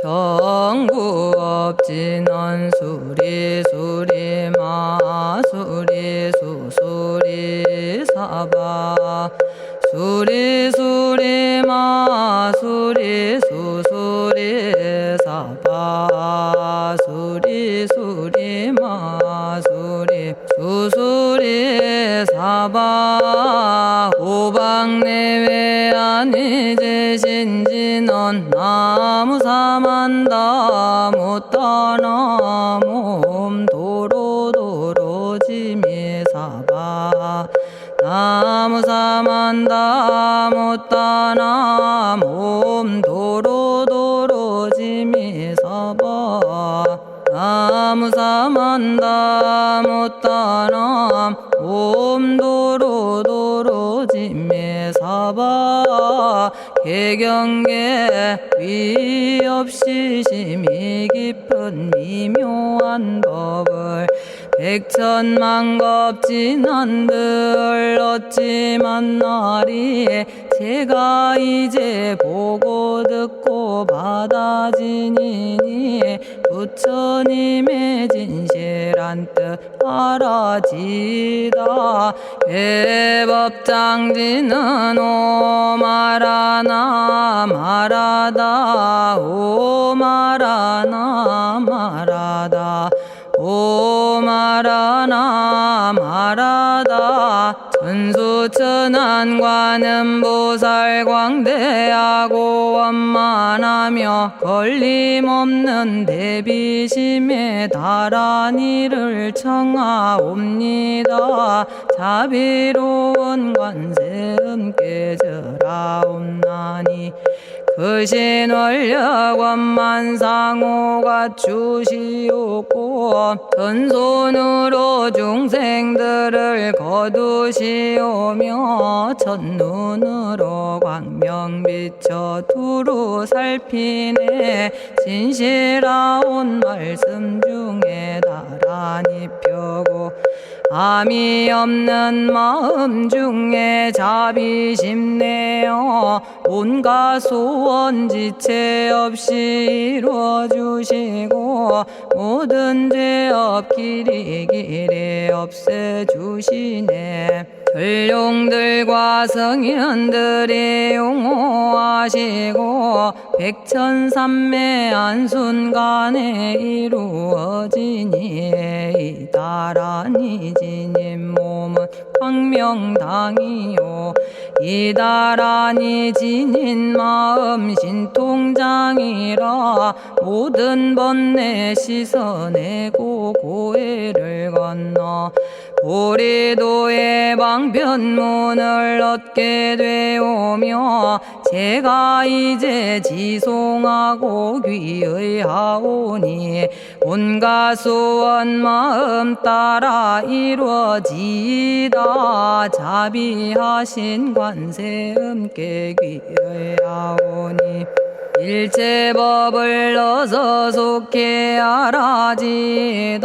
정구업진원 수리 수리마 수리 수수리 사바 수리 수리마 수리 수수리 사바 수리 수리마 수리 수수리 사바 오방내외 아니제신진원 나무사만다 못다나 몸 도로도로지미사바 나무사만다 못다나 몸 도로도로지미사바 나무사만다 못다나 몸 도로도로지미사바 개경계 위없이 심히 깊은 미묘한 법을 백천만겁진한들 어찌 만나리 제가 이제 보고 듣고 받아지니니 부처님의 진실한 뜻 알아지다 대법장지는 오마라나 마라다 오마라나 마라다 오마라나 마라다 천수천안관음보살 광대하고 원만하며 걸림없는 대비심에 달한 이를 청하옵니다. 자비로운 관세음께 절하옵나니 크신 원력 원만상호가 주시옵고 전손으로 중생들을 거두시오며 첫눈으로 광명 비쳐 두루 살피네 진실하온 말씀 중에 나란히 펴고 암이 없는 마음 중에 자비심 내어 온갖 소원 지체 없이 이루어주시고 모든 죄업 길이 없애주시네. 전룡들과 성현들이 용호하시고 백천삼매 한순간에 이루어지니 이다라니 지님 몸은 광명당이요 이다라니 지닌 마음 신통장이라 모든 번뇌 씻어내고 고해를 건너 보리도의 방편문을 얻게 되오며 제가 이제 지송하고 귀의하오니 온갖 소원 마음 따라 이루어지다 자비하신 관세음께 귀의하오니 일체법을 어서 속히 알아지다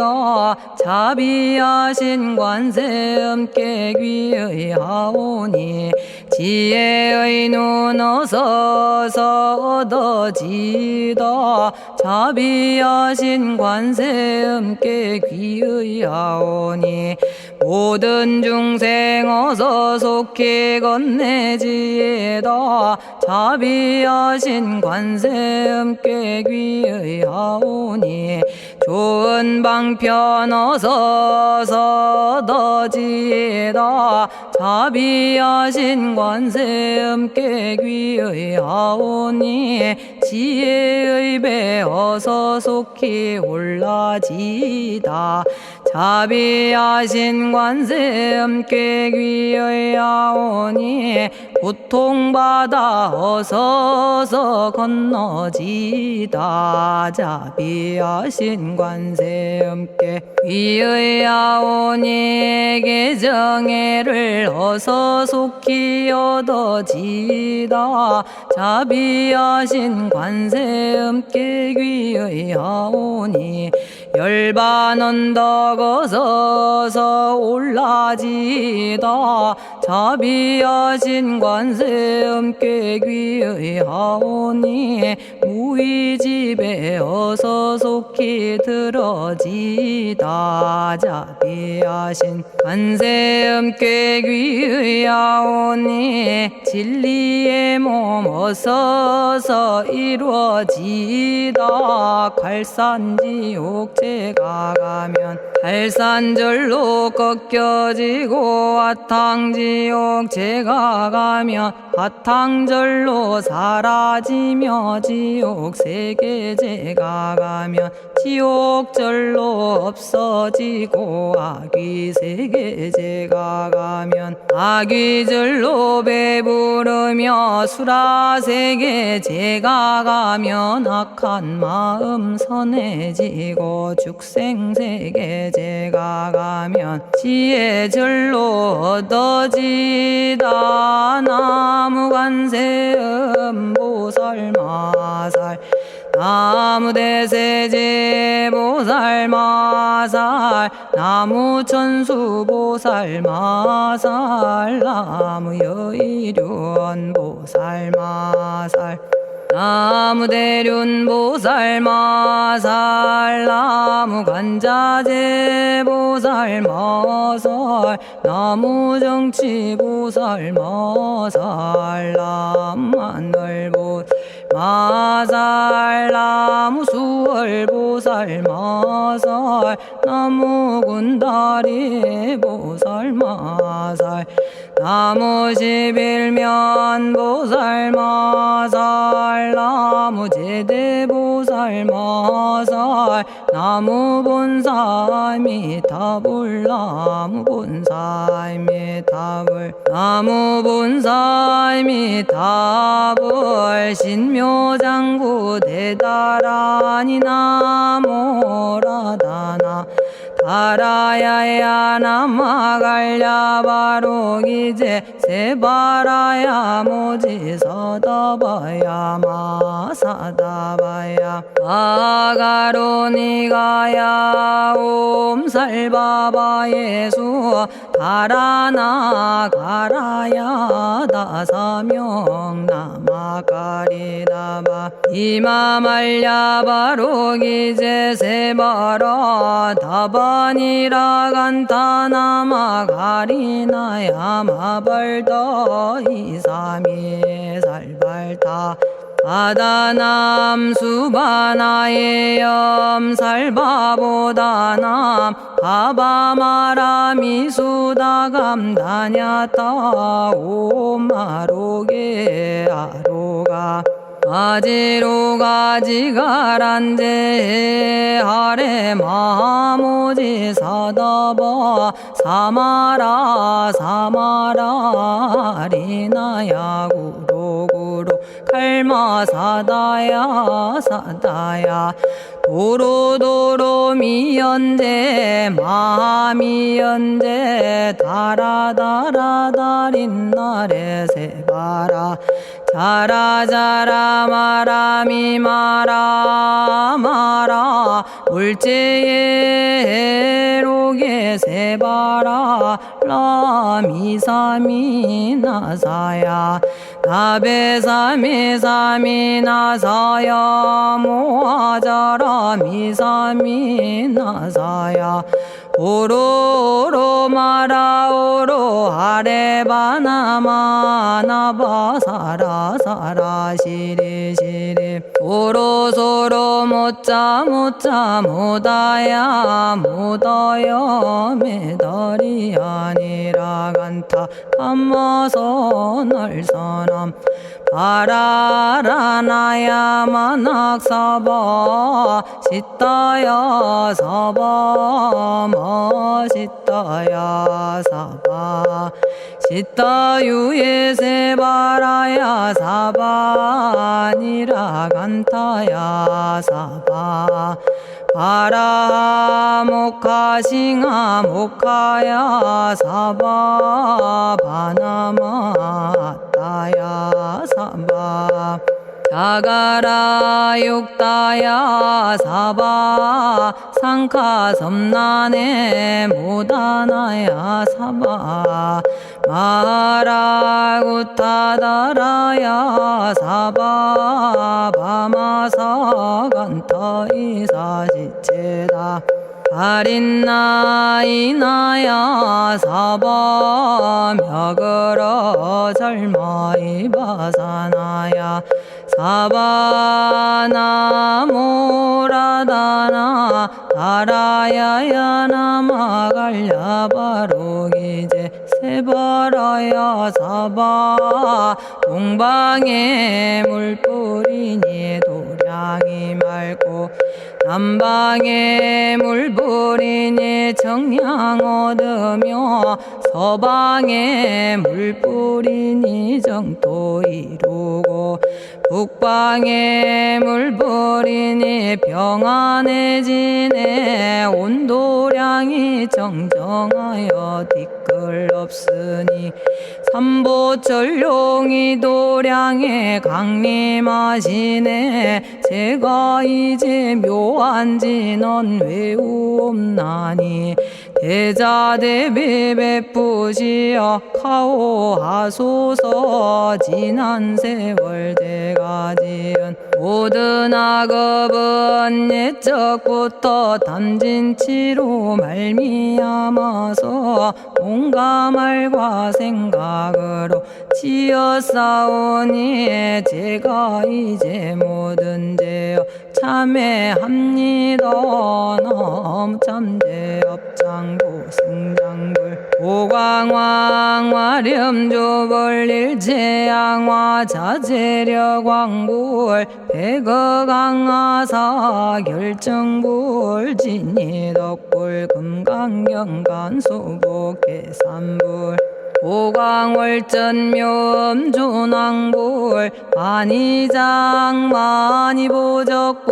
자비하신 관세음께 귀의하오니 지혜의 눈 어서 얻어지다 자비하신 관세음께 귀의하오니 모든 중생 어서 속히 건네지다 자비하신 관세음께 귀의하오니 좋은 방편 어서 얻어지다 자비하신 관세음께 귀의하오니 지혜의 배 어서 속히 올라지다 자비하신 관세음께 귀의하오니 고통받아 어서 건너지다 자비하신 관세음께 귀의하오니 개정애를 어서 속히 얻어지다 자비하신 관세음께 귀의하오니 열반 언덕 어서 올라지다 자비하신 관세음께 귀의하오니 무의집에 어서 속히 들어지다. 자비하신 관세음께 귀의하오니 진리의 몸 어서서 이루어지다. 갈산지옥제가 가면 갈산절로 꺾여지고 화탕지옥 제가 가면 화탕절로 사라지며 지옥 세계제가 가면 지옥절로 없어지고 아귀세계제가 가면 아귀절로 배부르며 수라세계제가 가면 악한 마음 선해지고 죽생세계제가 가면 지혜절로 얻어지다. 나무관세음 보살마살 나무대세제 보살마살 나무천수 보살마살 나무여의륜 보살마살 나무대륜 보살마살 나무간자재 보살마살 나무정치 보살마살 나무하늘 보살마살 나무수월 보살마살 나무군다리 보살마살 나무십일면 보살마살 나무제대보살마살 나무본사미타불 나무본사미타불 나무본사미타불 신묘장구 대다라니 나모라다나 다라야야 남아갈야바로기제 세바라야 모지서다바야 마사다바야 마가로니가야 옴살바바예수 다라나 가라야 다사명 나마가리다바 이마말야바로기제 세바라 다바니라 간타나마 가리나야 마발더 이사미 살발타 바다남 수바나의 염살바보다남 바바마라미 수다감다냐타 오마로게 아로가 아지로가 지가란제 하레 마모지 사다바 사마라 사마라 리나야 구로구로 칼마 사다야 사다야 도로도로 미연제 마미연제 다라다라다린나레 세바라 자라자라 마라미 마라마라 울제에 로게 세바라 라미사미 나사야 나베사미사미 나사야 모아자라 미사미 나사야 오로로 마라오로 아레바나마 나바사라 사라 시리 시리 오로소로 못자 못자 못다야 못다야 메달이 아니라 간타 담마서 날선함 바라라나야 만학사바 시타야 사바 마시타야 사바 시타유예 세바라야 사바니라 간타야 사바 바라 모카싱아 모카야 사바 바나마따야 사바 자가라 육다야 사바 상카 섬나네 모다나야 사바 마라구타다라야 사바 바마사간타 이사지체다 아린나이나야 사바 며그러 절마이바사나야 사바나모라다나 다라야야 나마갈야바로기제 세바라야 사바 동방에 물뿌리니 도량이 맑고 남방에 물뿌리니 정량 얻으며 서방에 물뿌리니 정토 이루고 북방에 물뿌리니 평안해지네 온도량이 정정하여 뒤끌 없으니 삼보철룡이 도량에 강림하시네 제가 이제 묘한 진언 외우옵나니 대자대비 베푸시어 카오하소서 지난 세월 제가 지은 모든 악업은 옛적부터 탐진치로 말미암아서 온갖 말과 생각으로 지었사오니 제가 이제 모든 죄여 참회합니다. 넘참제업장고 승장불 오광왕 화렴조벌 일체양화 자재력왕불 백어강하사 결정불 진이덕불 금강경간 소복계산불 오광월전묘음존왕불 안이장 만이보적불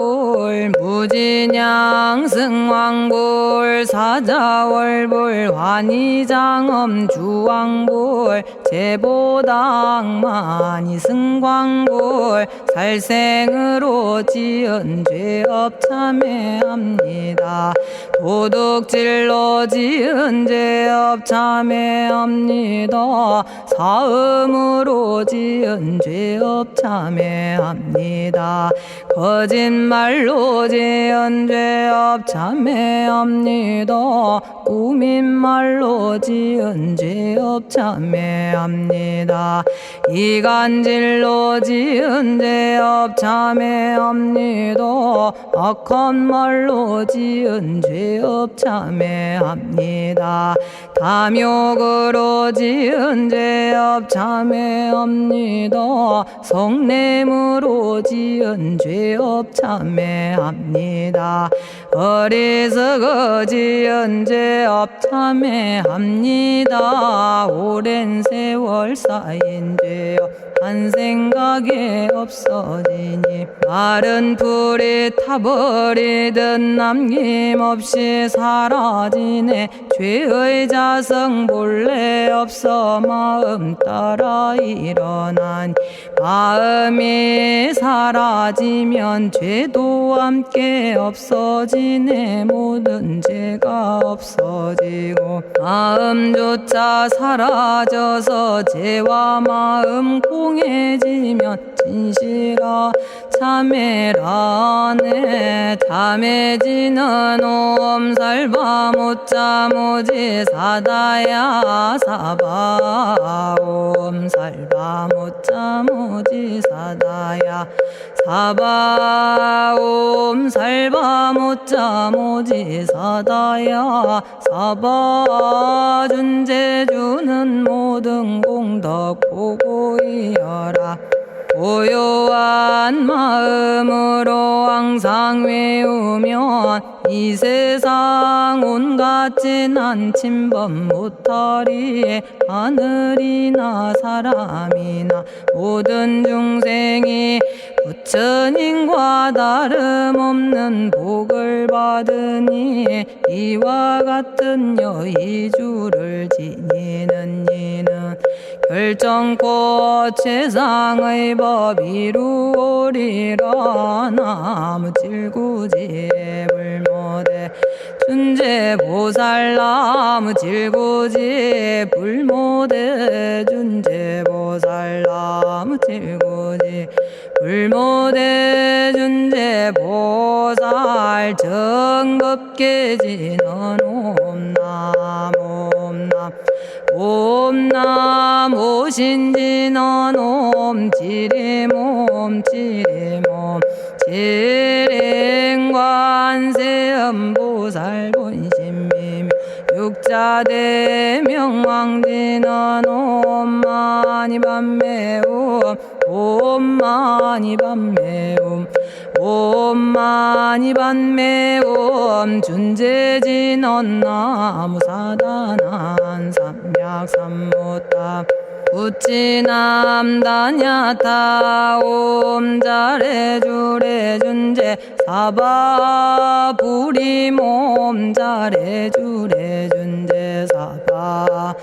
무진양승왕불 사자월불 환희장엄주왕불 제보당 만이승광불 살생으로 지은 죄업 참회합니다. 도둑질로 지은 죄업 참회합니다. 사음으로 지은 죄업 참회합니다. 거짓말로 지은 죄업 참회합니다. 꾸민말로 지은 죄업 참회합니다. 이간질로 지은 죄업 참회합니다. 악한 말로 지은 죄업 참회합니다. 탐욕으로 지은 죄업 참회합니다. 성냄으로 지은 죄업 참회합니다. 어리석어 지은 죄업 참회합니다. 오랜 세월 쌓인 죄업 한 생각에 없어지니 마른 풀이 타버리듯 남김없이 사라지네. 죄의 자성 본래 없어 마음 따라 일어나니 마음이 사라지면 죄도 함께 없어지네. 모든 죄가 없어지고 마음조차 사라져서 죄와 마음 공해지면 진실아 참회라네. 참해지는 옴살바 못자모지 사다야 사바 옴살바 못자모지 사다야 사바 옴살바 못자모지 사다야 사바 준재주는 모든 공덕 보고이여라. 고요한 마음으로 항상 외우면 이 세상 온갖 진한 침범 못하리. 하늘이나 사람이나 모든 중생이 부처님과 다름없는 복을 받으니 이와 같은 여의주를 지니는 이는 결정코 최상의 법 이루오리라. 나무질구지불모대 준제보살나무 질구지 불모대 준제보살나무 질구지 불모대 준제보살 정법계지는 옴남 옴남 옴남 오신지는 옴 지리몸 지리몸 지랭관세음보살 본심미며 육자대명왕지는 옴마니밤매옴 옴마니밤매옴 옴마니밤매옴 준제진언 나무사단한 삼약삼무탑 우치남다냐타 옴자레주레 준제 사바 부리몸 자레주레 준제 사바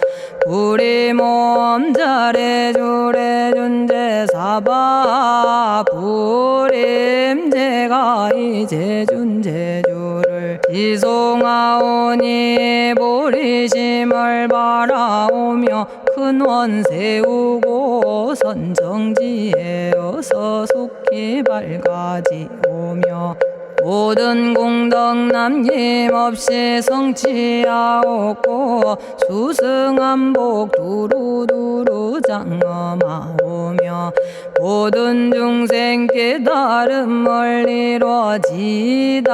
부리몸 자레주레 준제 사바 부림 제가 이제 준제주를 지송하오니 보리심을 바라오며 큰원 세우고 선정지에 어서 속히 밝아지오며 모든 공덕 남김없이 성취하옵고 수승한복 두루두루 장엄하오며 모든 중생 깨달음을 이루어지다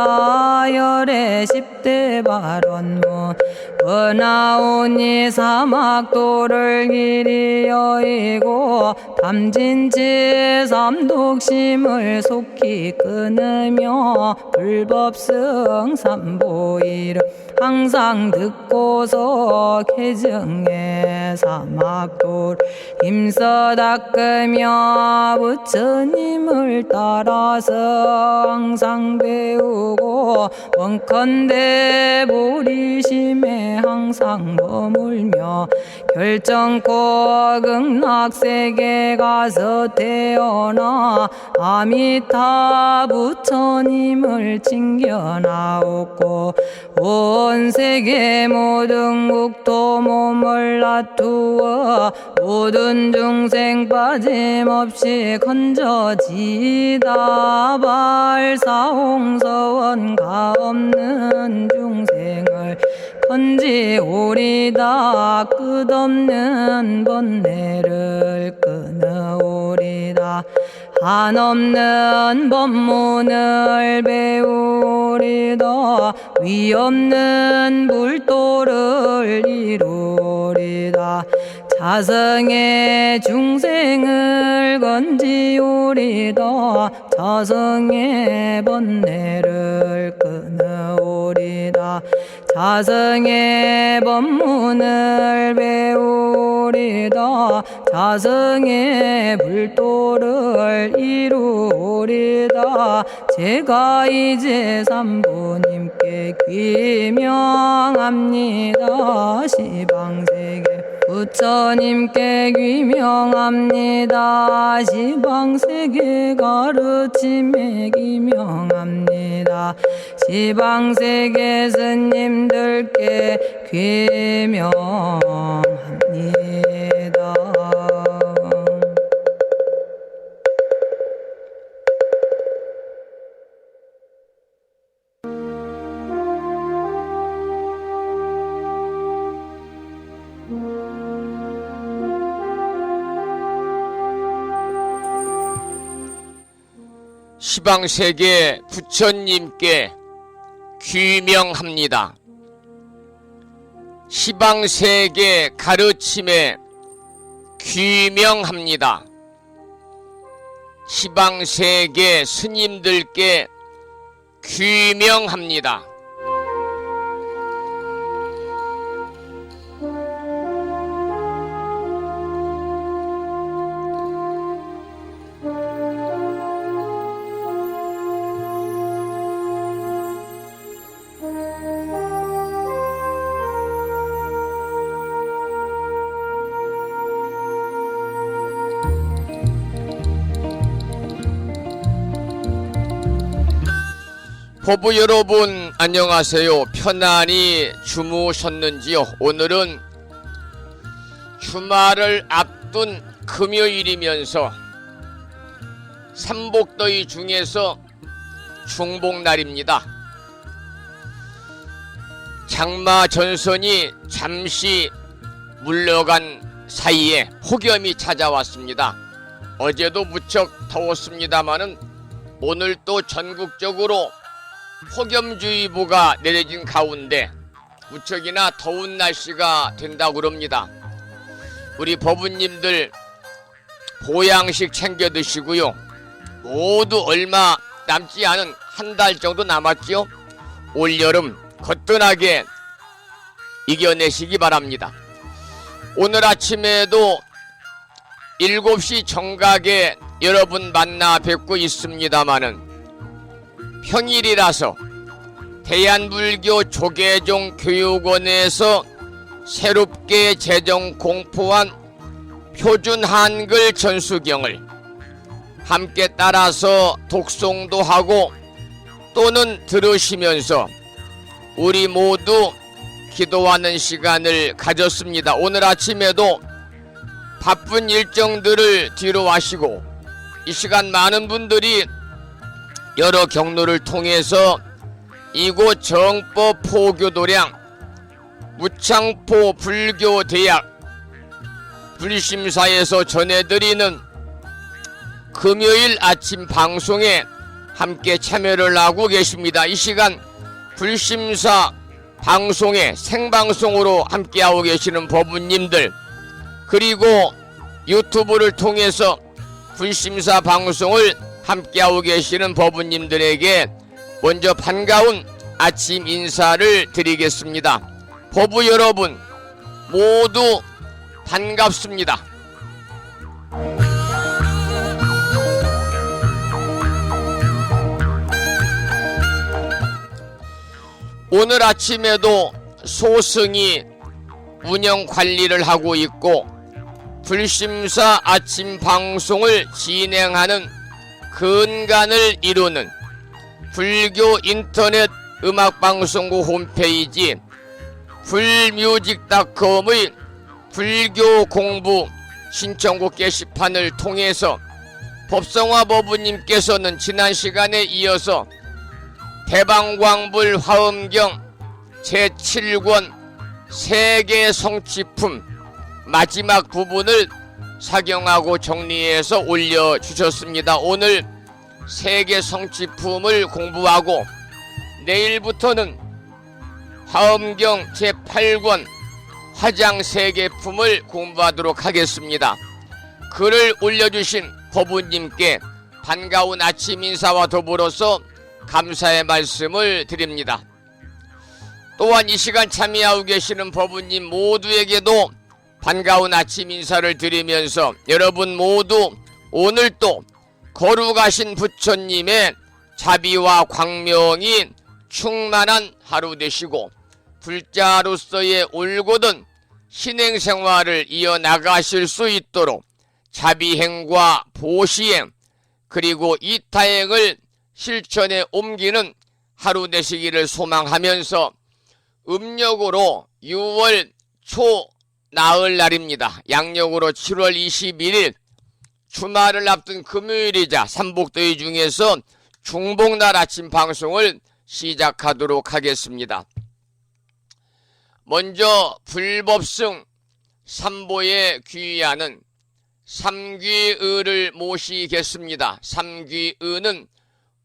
열의 10대 발언문 은하오니 사막도를 길이 여의고 탐진치 삼독심을 속히 끊으며 불법승 삼보이를 항상 듣고서 개정의 사막도를 힘써 닦으며 부처님을 따라서 항상 배우고 원컨대 보리심에 항상 머물며 결정코 극락세계 가서 태어나 아미타 부처님을 징견하옵고 온 세계 모든 국토 몸을 놔두어 모든 중생 빠짐없이 건져지다 발사홍서원 가없는 중생을 건지오리다 끝없는 번뇌를 끊어오리다 한없는 법문을 배우리다 위없는 불도를 이루리다 자성의 중생을 건지오리다 자성의 번뇌를 끊어오리다 자성의 법문을 배우리다 자성의 불도를 이루리다 제가 이제 삼부님께 귀명합니다 시방세계 부처님께 귀명합니다 시방세계 가르침에 귀명합니다 시방세계 스님들께 귀명합니다. 시방세계 부처님께 귀명합니다. 시방세계 가르침에 귀명합니다. 시방세계 스님들께 귀명합니다. 법부 여러분 안녕하세요. 편안히 주무셨는지요? 오늘은 주말을 앞둔 금요일이면서 삼복더위 중에서 중복날입니다. 장마 전선이 잠시 물러간 사이에 폭염이 찾아왔습니다. 어제도 무척 더웠습니다마는 오늘 또 전국적으로 폭염주의보가 내려진 가운데 무척이나 더운 날씨가 된다고 그럽니다. 우리 법부님들 보양식 챙겨 드시고요. 모두 얼마 남지 않은 한 달 정도 남았죠. 올여름 거뜬하게 이겨내시기 바랍니다. 오늘 아침에도 7시 정각에 여러분 만나 뵙고 있습니다마는 평일이라서 대한불교 조계종 교육원에서 새롭게 제정 공포한 표준 한글 전수경을 함께 따라서 독송도 하고 또는 들으시면서 우리 모두 기도하는 시간을 가졌습니다. 오늘 아침에도 바쁜 일정들을 뒤로 하시고 이 시간 많은 분들이 여러 경로를 통해서 이곳 정법 포교도량 무창포 불교대학 불심사에서 전해드리는 금요일 아침 방송에 함께 참여를 하고 계십니다. 이 시간 불심사 방송에 생방송으로 함께하고 계시는 법부님들, 그리고 유튜브를 통해서 불심사 방송을 함께하고 계시는 법부님들에게 먼저 반가운 아침 인사를 드리겠습니다. 법부 여러분 모두 반갑습니다. 오늘 아침에도 소승이 운영 관리를 하고 있고 불심사 아침 방송을 진행하는 근간을 이루는 불교 인터넷 음악방송국 홈페이지 불뮤직닷컴의 불교 공부 신청곡 게시판을 통해서 법성화 법부님께서는 지난 시간에 이어서 대방광불 화엄경 제7권 세계 성취품 마지막 부분을 사경하고 정리해서 올려주셨습니다. 오늘 세계 성취품을 공부하고 내일부터는 화엄경 제8권 화장 세계품을 공부하도록 하겠습니다. 글을 올려주신 법부님께 반가운 아침 인사와 더불어서 감사의 말씀을 드립니다. 또한 이 시간 참여하고 계시는 법부님 모두에게도 반가운 아침 인사를 드리면서 여러분 모두 오늘 또 거룩하신 부처님의 자비와 광명이 충만한 하루 되시고 불자로서의 올곧은 신행생활을 이어나가실 수 있도록 자비행과 보시행 그리고 이타행을 실천에 옮기는 하루 되시기를 소망하면서 음력으로 6월 초 나흘 날입니다. 양력으로 7월 21일 주말을 앞둔 금요일이자 삼복더위 중에서 중복날 아침 방송을 시작하도록 하겠습니다. 먼저 불법승 삼보에 귀의하는 삼귀의를 모시겠습니다. 삼귀의는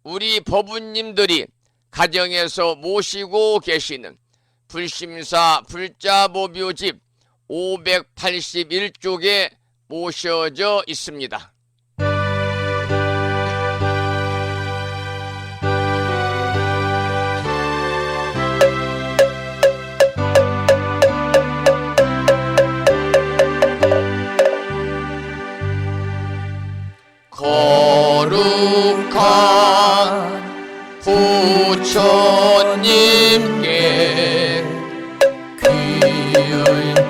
우리 법부님들이 가정에서 모시고 계시는 불심사 불자보묘집 581쪽에 모셔져 있습니다. 거룩한 부처님께 귀의합니다.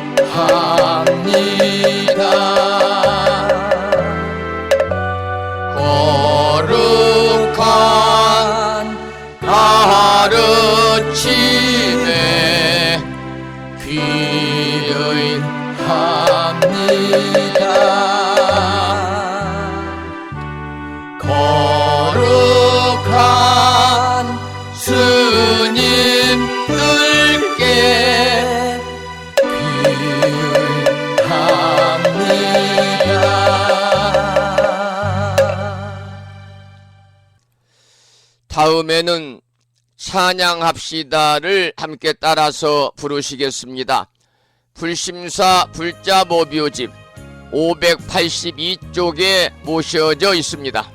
기의합니다. 거룩한 스님들께 다음에는 찬양합시다를 함께 따라서 부르시겠습니다. 불심사 불자법요집 582쪽에 모셔져 있습니다.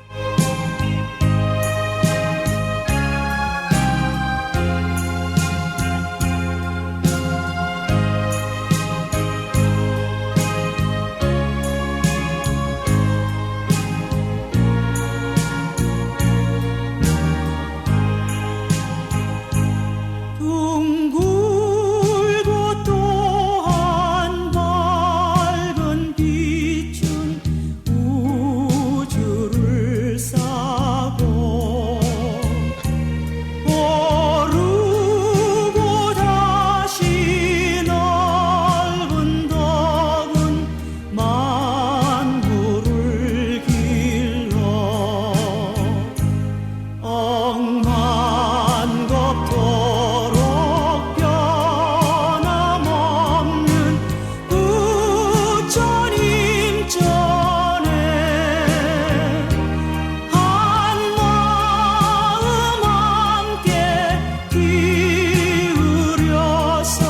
둥글고 또한 밝은 빛은 우주를 싸고 오르고 다시 넓은 덕은 만물을 길러 억만겁도록 변함없는 부처님 전에 한마음 함께 기울여서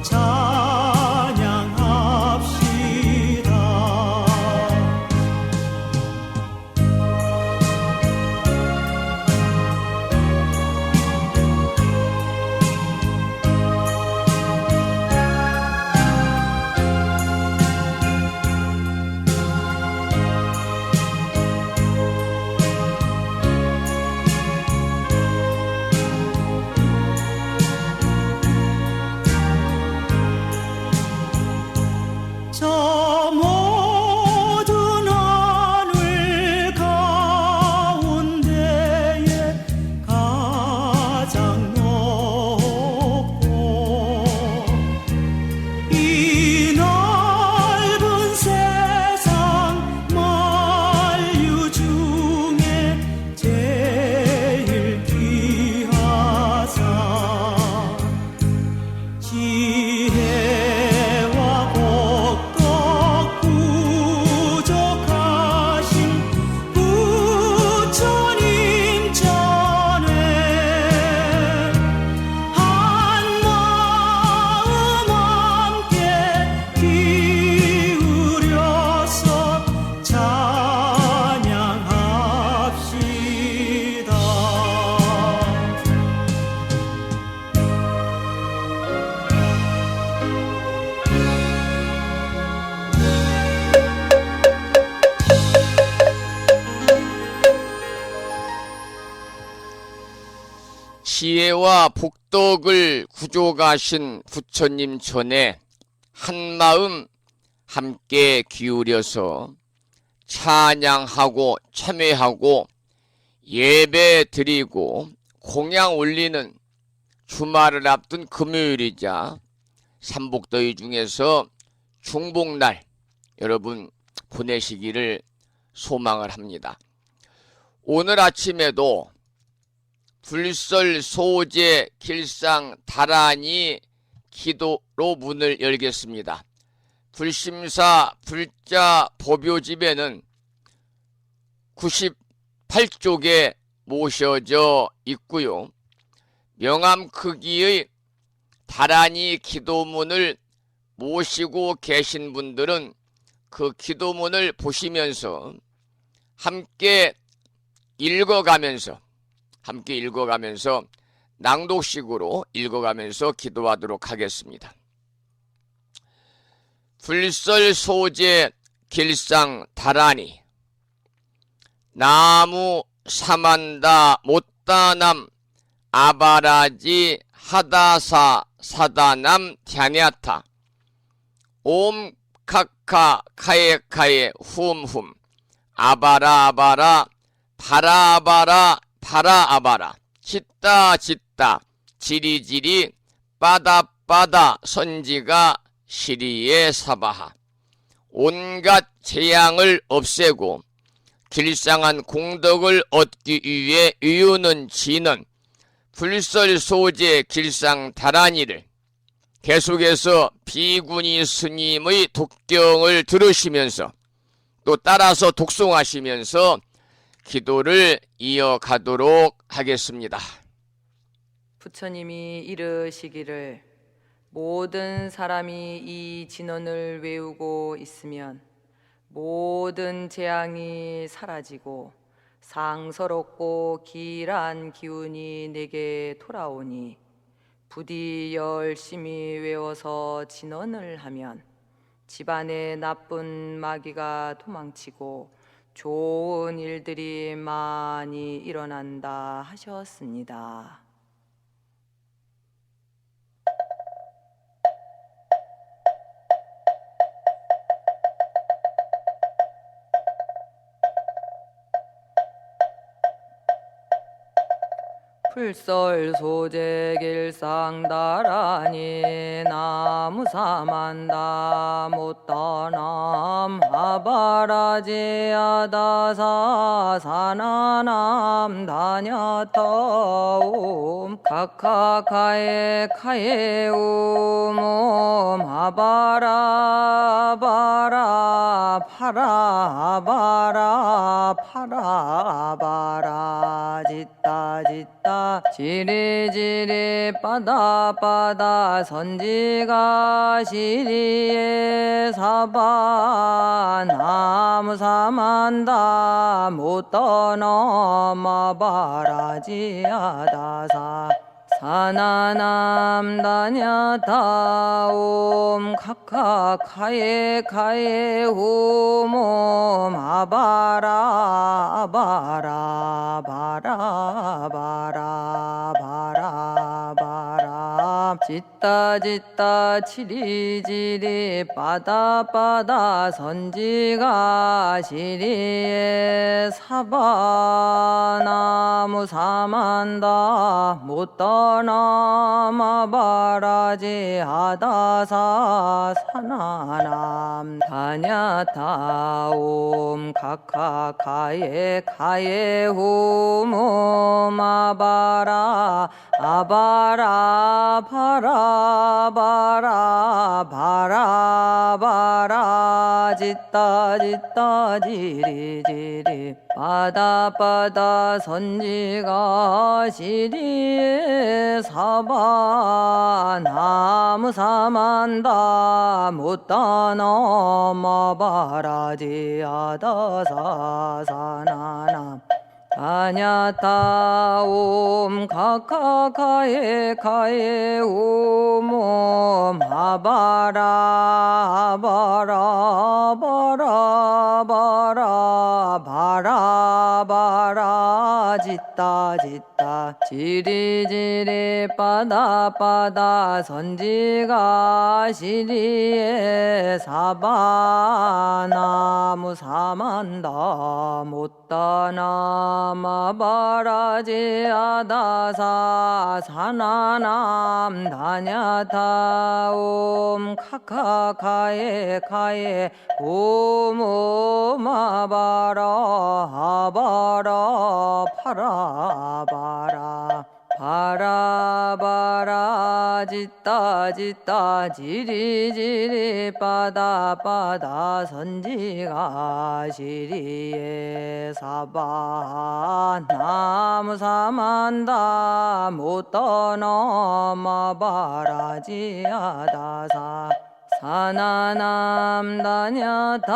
찬양합시다. 저 모든 하늘 가운데에 가장 높고 이 넓은 세상 만유 중에 제일 귀하사 지혜와 복덕 부족하신 부처님 전에 한마음 함께 기울여서 찬양합시다. 지혜와 복덕을 구족하신 부처님 전에 한마음 함께 기울여서 찬양하고 참회하고 예배 드리고 공양 올리는 주말을 앞둔 금요일이자 삼복더위 중에서 중복날 여러분 보내시기를 소망을 합니다. 오늘 아침에도 불설 소제 길상 다란이 기도로 문을 열겠습니다. 불심사 불자 법요집에는 98쪽에 모셔져 있고요. 명암 크기의 다란이 기도문을 모시고 계신 분들은 그 기도문을 보시면서 함께 읽어가면서 낭독식으로 읽어가면서 기도하도록 하겠습니다. 불설 소제 길상 다란이 나무 사만다 못다남 아바라지 하다사 사다남 ധ്യാ냐타 옴 카카 카에카에 훔훔 아바라 아바라 바라 아바라 바라 아바라 짓다 짓다 지리지리 빠다 바다 선지가 시리에 사바하. 온갖 재앙을 없애고 길상한 공덕을 얻기 위해 이유는 지는 불설소재 길상 다란이를 계속해서 비구니 스님의 독경을 들으시면서 또 따라서 독송하시면서 기도를 이어가도록 하겠습니다. 부처님이 이르시기를 모든 사람이 이 진언을 외우고 있으면 모든 재앙이 사라지고 상서롭고 길한 기운이 내게 돌아오니 부디 열심히 외워서 진언을 하면 집안에 나쁜 마귀가 도망치고 좋은 일들이 많이 일어난다 하셨습니다. 풀설소재 길상다라니 나무사만다 못다남 아바라지아다사 사나남 다냐타옴 카카카에 카에우옴 아바라바라 파라바라 파라바라 짓다 지리지리 빠다빠다 선지가 시리에 사바 나무사만다 못떠넘어바라지아다사 사나남 다냐다옴 카카카에 카에 후mom아바라 아바라 바라 바라 바라 바라 짓다 지리지리 빠다빠다 선지가 시리에 사바 나무 사만다 못떠넘어바라지 아다사 사나남 다냐타옴 카카카에 카에 후mom아바라 아바라 바라 바라 바라 바라 짓다 지리지리 빠다빠다 선지가 시리에 사바 나무 사만다 못떠넘어바라지 아다사 사나남 다냐타옴 카카카에 카에 후mom아바라 바라 바라 바라 바라 바라 짓다 지리지리 빠다빠다 선지가 시리에 사바 나무 사만다 못떠넘어바라지 아다사 사나남 다냐타옴 카카카에 카에 후mom아바라 아바라 파라바라 바라바라 짓다 지리지리 빠다빠다 선지가 시리에 사바 나무 사만다 못떠넘어바라지 아다사 사나남 다냐타옴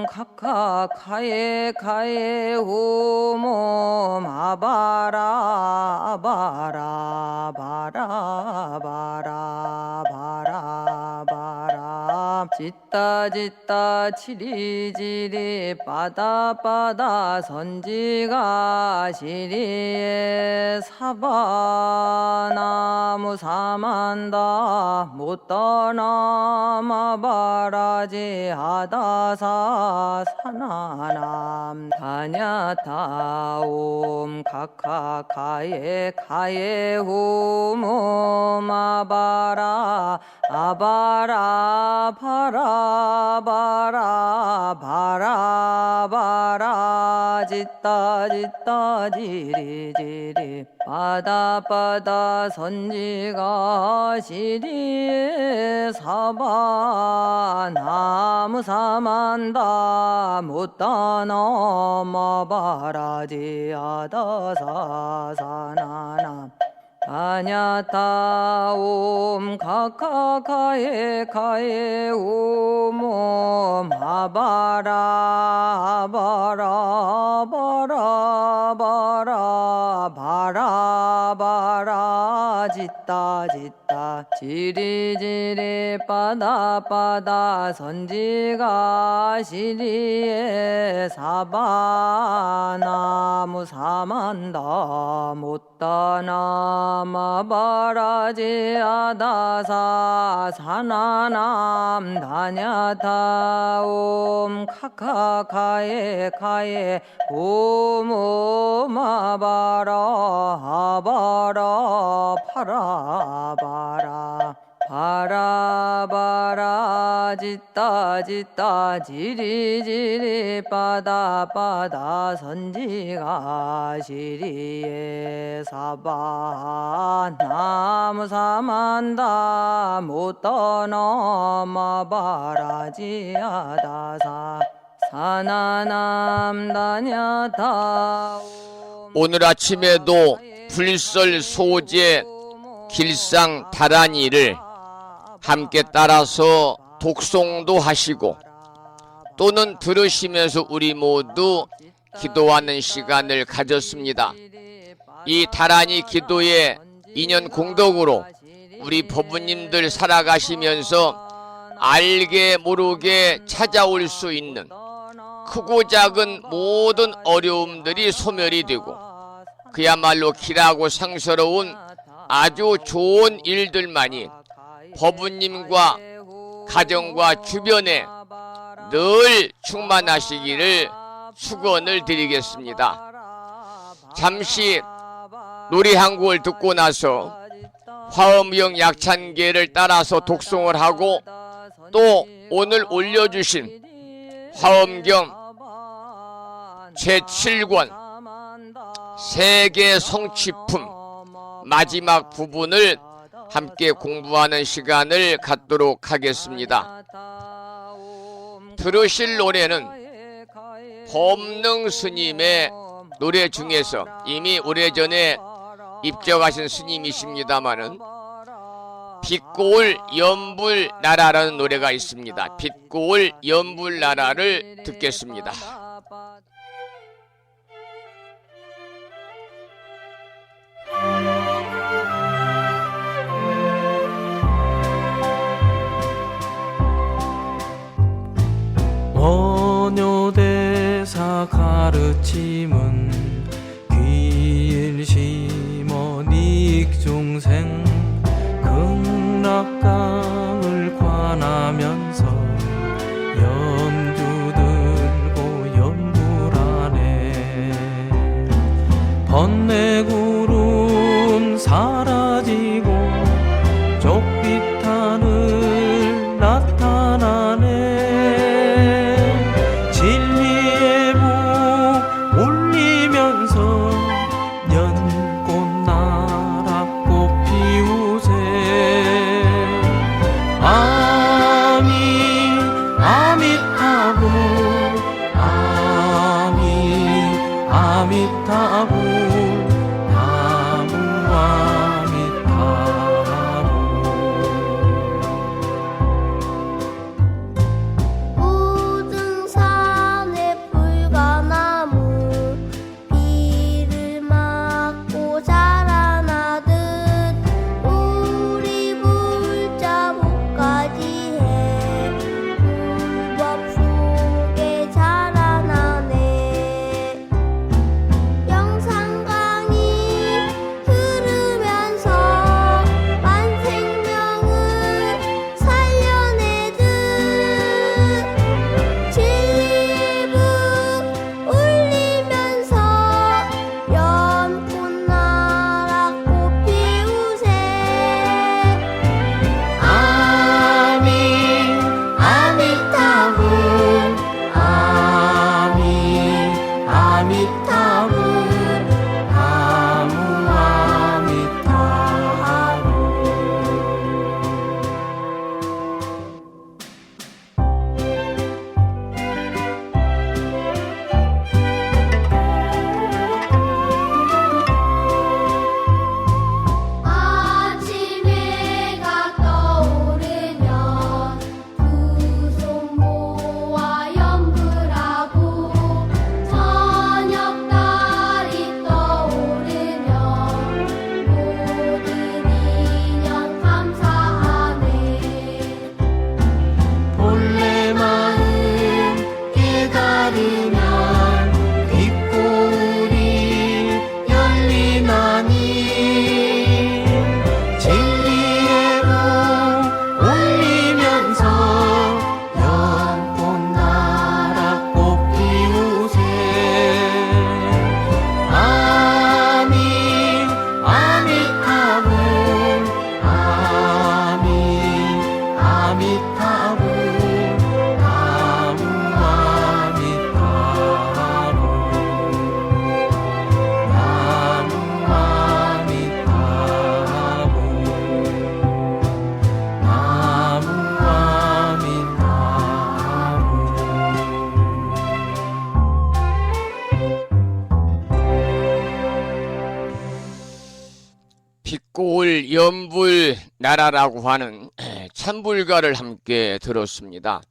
카카카에 카에 후mom아 바라 바라 바라 바라 바라 바라 짓다 지리지리 빠다빠다 선지가 시리에 사바 나무 사만다 못떠넘어바라지 아다사 사나남 다냐타옴 카카카에 카에 후mom아 마바라 아바라 바라바라 바라바라 짓다 짓다 지리지리 바다 선지가 시리에 사바 나무 사만다 못다 넘어바라지 아다사 사나나 아냐타 옴 카카카에 카에 오모 마바라 바라 바라 바라 바라 바라 짓다 짓다 지리지리 바다 선지가 시리에 사바 나무 사만다 못다 마바라지 아다사 사나남 다냐타 옴 카카카에 카에 오모 마바라 아바라 파라바라 바라바라 짓다 짓다 지리지리 바다 선지가 시리에 사바 나무 사만다 못다 넘어바라지 아다사 사나남 다냐타 오늘 아침에도 불설 소재 길상 다란이를 함께 따라서 독송도 하시고 또는 들으시면서 우리 모두 기도하는 시간을 가졌습니다. 이 다란이 기도의 인연 공덕으로 우리 법부님들 살아가시면서 알게 모르게 찾아올 수 있는 크고 작은 모든 어려움들이 소멸이 되고 그야말로 길하고 상스러운 아주 좋은 일들만이 법부님과 가정과 주변에 늘 충만하시기를 축원을 드리겠습니다. 잠시 노래 한 곡을 듣고 나서 화엄경 약찬계를 따라서 독송을 하고 또 오늘 올려주신 화엄경 제7권 세계 성취품 마지막 부분을 함께 공부하는 시간을 갖도록 하겠습니다. 들으실 노래는 법능 스님의 노래 중에서 이미 오래전에 입적하신 스님이십니다마는 빛고울 연불나라라는 노래가 있습니다. 빛고울 연불나라를 듣겠습니다. 원효대사 가르침은 귀일 심어 닉중생 극락강을 관하면서 염주 들고 연불하네 번뇌구름 사라지고 족빛 하늘 나타나네 진리의 복 올리면서 연꽃나라 꽃 피우세 아미 아미타불 아미 아미타불 나무 아미타불 오늘 연불나라라고 하는 찬불가를 함께 들었습니다.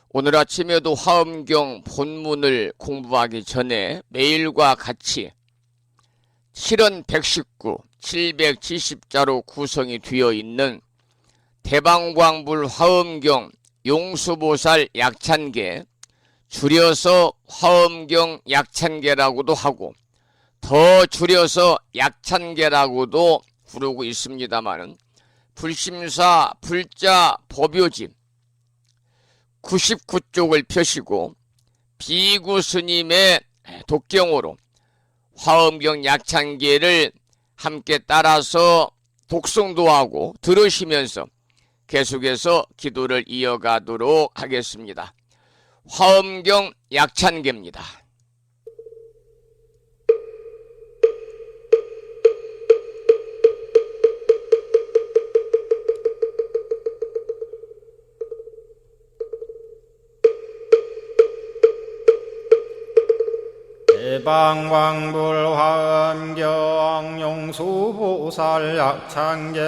오늘 아침에도 화엄경 본문을 공부하기 전에 매일과 같이 7원 119, 770자로 구성이 되어 있는 대방광불 화엄경 용수보살 약찬계, 줄여서 화엄경 약찬계라고도 하고 더 줄여서 약찬계라고도 부르고 있습니다마는 불심사 불자 법요집 99쪽을 펴시고 비구 스님의 독경으로 화엄경 약찬계를 함께 따라서 독송도 하고 들으시면서 계속해서 기도를 이어가도록 하겠습니다. 화엄경 약찬계입니다. 대방광불 화엄경 용수보살 약찬계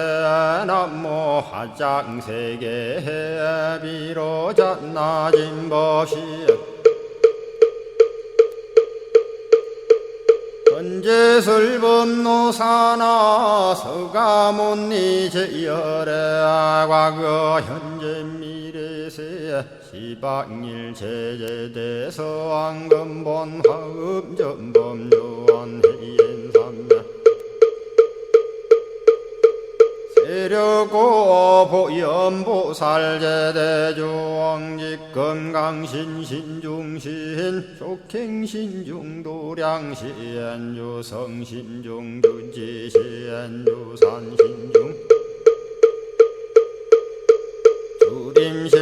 남모 화장세계 비로잔나진 법시 현재설법노사나 서가몬니 제열의 과거 현재 미래세 시방일 제제대서 왕금본 화음전범요원 해인삼매 세력고 보연보살 제대주왕직 건강신신중신 족행신중도량시엔주성신중주지시엔주산신중 주림신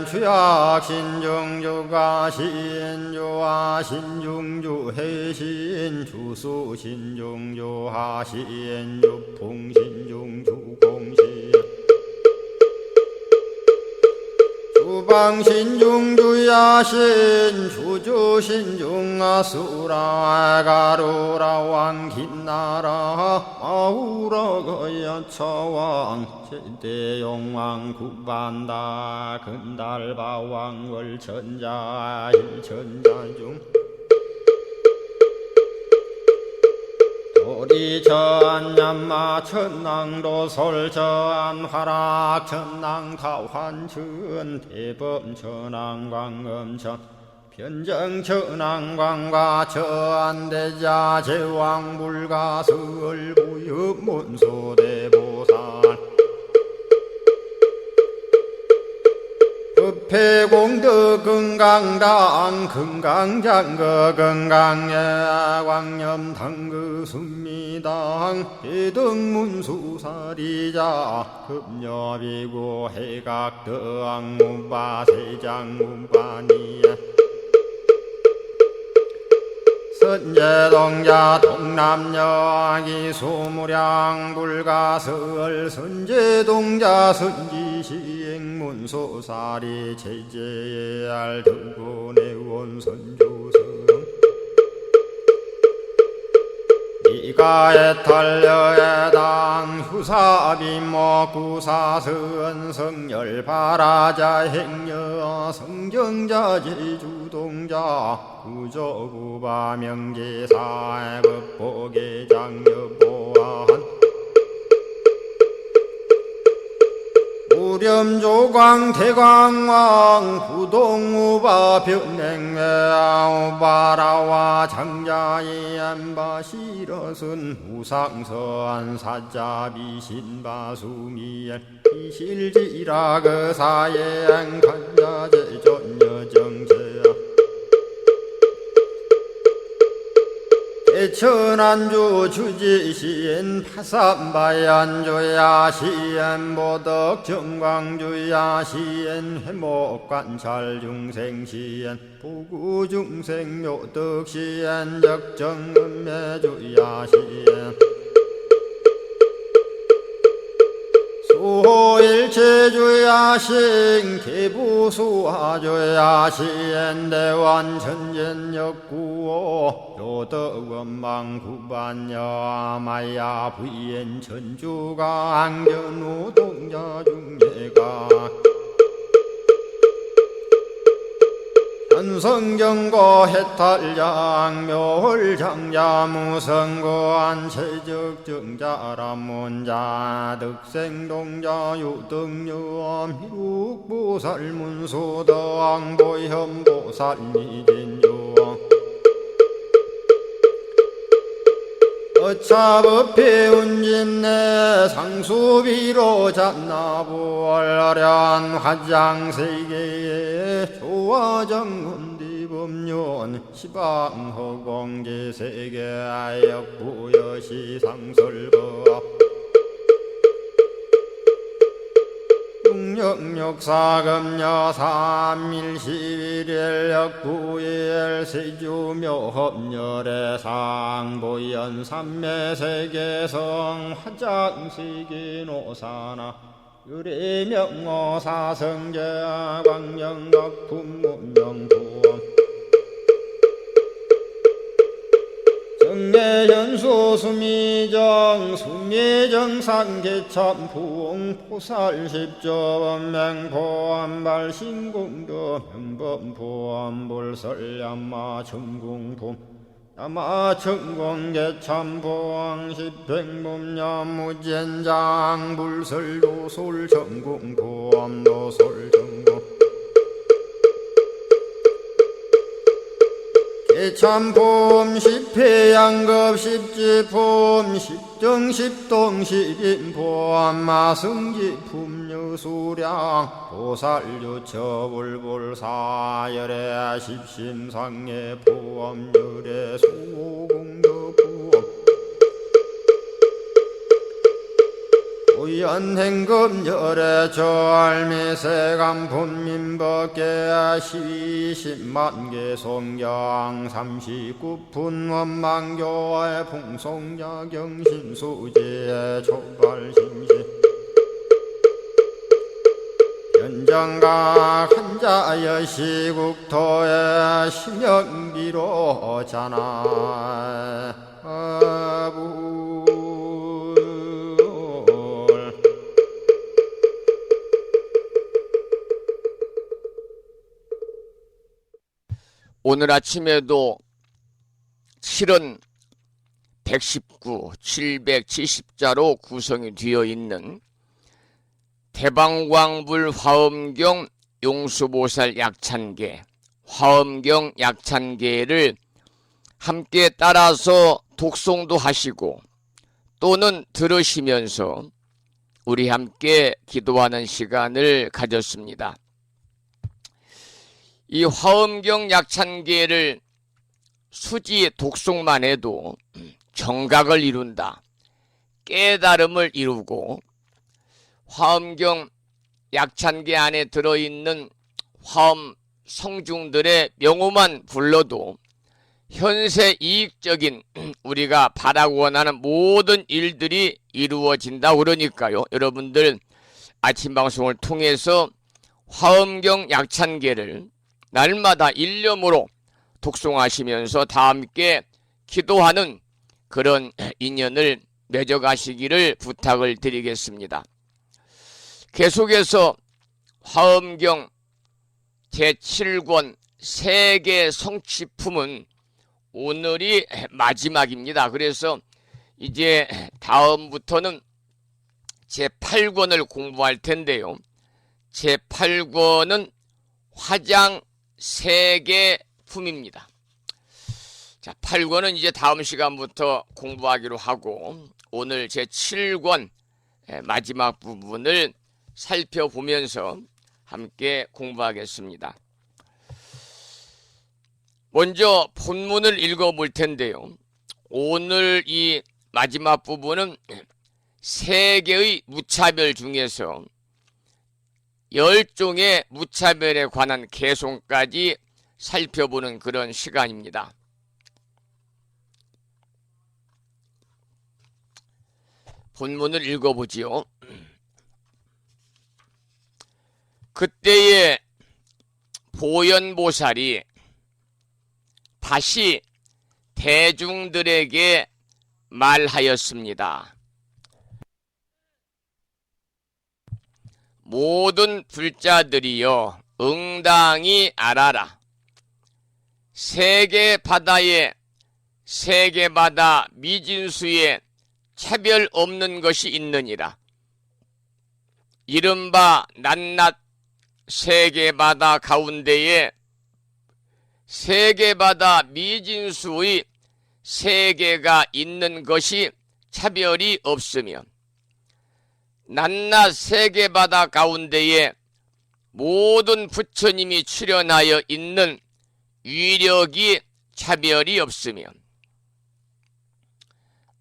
취약신중주가신 주하신중주해신 주수신중주하신 주풍신중주공신 주방신중주야신 주주신중아수라 가루라 왕긴나라 마우라가야차왕 제대용왕 구반다 근달바왕 월천자 일천자중 도리전 얀마 천낭도 솔전 화락 천낭 타환천 대범 천왕 광음천 변정 천왕 광과 천대자 제왕 불가설 부유 문소대보살 법회공덕 건강당 건강장거 건강예 광염당그 순미당 해등문수사리자 급녀비고 해각덕 문바세장 문바니야 선제동자 동남여기 소무량 불가설 선제동자 선지시행문소사리 제제알 등군의원 선주성 이가에탈려에당 후사비모 구사선 성열바라자 행여 성정자 제주동자 구조구바 명제사의 법보계장 여보한 우렴조광 대광왕 부동우바 변냉외 우바라와 장자의 안바시러슨 우상서한 사자비신바수미엘 이실지라 그사의 안간자제 전여정제야 대천안주 주지시엔 파산바얀주야 시엔 보덕 정광주야 시엔 회목관찰 중생시엔 부구중생 묘덕시엔 적정음매주야 시엔 주호일체주야신 개부수하주야신 대완천전역구호 요덕원망구반여마야 부인 천주가 ang전우동자 중예가 현성정거 해탈장 묘홀장자 무성거한 체적정자람문자 득생동자 유등유엄 희룩보살문수덕보현보살미진유 어차법피 운진내 상수비로 잔나부얼라련 화장세계에 조화정운디법륜 시방허공제세계 아역부여시 상설법 육력사금여 삼일시일역구일 세주묘법열의 상보연 삼매세계성 화장세계노사나 유리명어사성제 광명각품문명부엄 정례현수 수미정 수미정상계참풍 포살십조범맹포암발신공도 명범포암불설야마 천궁품 야마천공계참포항 십행범야무젠장 불설도솔 천궁포암도솔천궁 개참폼 십회양급 십지폼 십정십동 십인폼 마승지품 유수량 보살유처불불사열의 십심상의 포함열의 수공덕부엄 우연행금열의 저알미세간본민법계 시십만개 송경 39분 원망교의 풍송야경신수지의 초발심시 현정각 한자여 시국토의 심영비로 자나부 오늘 아침에도 7은 119, 770자로 구성이 되어 있는 대방광불 화엄경 용수보살 약찬계, 화엄경 약찬계를 함께 따라서 독송도 하시고 또는 들으시면서 우리 함께 기도하는 시간을 가졌습니다. 이 화엄경 약찬계를 수지 독송만 해도 정각을 이룬다, 깨달음을 이루고 화엄경 약찬계 안에 들어있는 화엄 성중들의 명호만 불러도 현세 이익적인 우리가 바라고 원하는 모든 일들이 이루어진다 그러니까요. 여러분들 아침 방송을 통해서 화엄경 약찬계를 날마다 일념으로 독송하시면서 다 함께 기도하는 그런 인연을 맺어가시기를 부탁을 드리겠습니다. 계속해서 화엄경 제7권 세계 성취품은 오늘이 마지막입니다. 그래서 이제 다음부터는 제8권을 공부할 텐데요. 제8권은 화장 세계품입니다. 자, 8권은 이제 다음 시간부터 공부하기로 하고 오늘 제7권 마지막 부분을 살펴보면서 함께 공부하겠습니다. 먼저 본문을 읽어볼 텐데요. 오늘 이 마지막 부분은 세계의 무차별 중에서 10종의 무차별에 관한 개송까지 살펴보는 그런 시간입니다. 본문을 읽어보지요. 그때에 보현보살이 다시 대중들에게 말하였습니다. 모든 불자들이여 응당히 알아라. 세계바다에 세계바다 미진수에 차별 없는 것이 있느니라. 이른바 낱낱 세계바다 가운데에 세계바다 미진수의 세계가 있는 것이 차별이 없으며 낱낱 세계바다 가운데에 모든 부처님이 출현하여 있는 위력이 차별이 없으며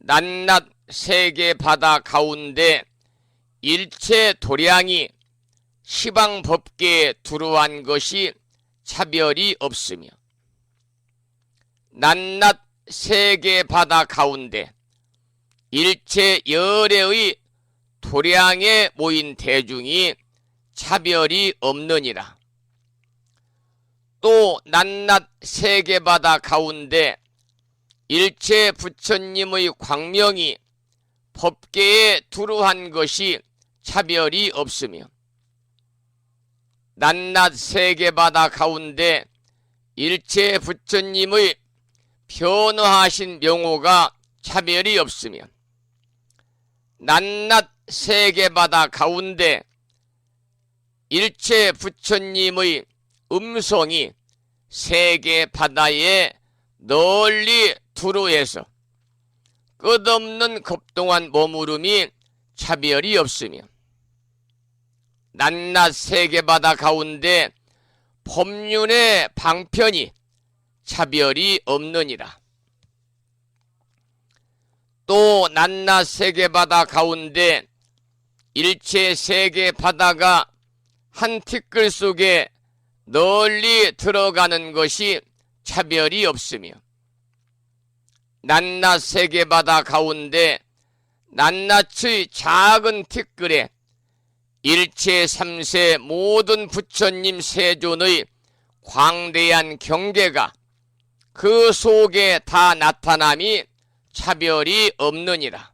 낱낱 세계바다 가운데 일체 도량이 시방법계에 두루한 것이 차별이 없으며 낱낱 세계바다 가운데 일체 열애의 도량에 모인 대중이 차별이 없느니라. 또 낱낱 세계바다 가운데 일체 부처님의 광명이 법계에 두루한 것이 차별이 없으며 낱낱 세계바다 가운데 일체 부처님의 변화하신 명호가 차별이 없으며 낱낱 세계바다 가운데 일체 부처님의 음성이 세계바다에 널리 두루해서 끝없는 급동안 머무름이 차별이 없으며 낱낱 세계바다 가운데 법륜의 방편이 차별이 없느니라. 또 낱낱 세계바다 가운데 일체 세계바다가 한 티끌 속에 널리 들어가는 것이 차별이 없으며 낱낱 세계바다 가운데 낱낱의 작은 티끌에 일체 삼세 모든 부처님 세존의 광대한 경계가 그 속에 다 나타남이 차별이 없느니라.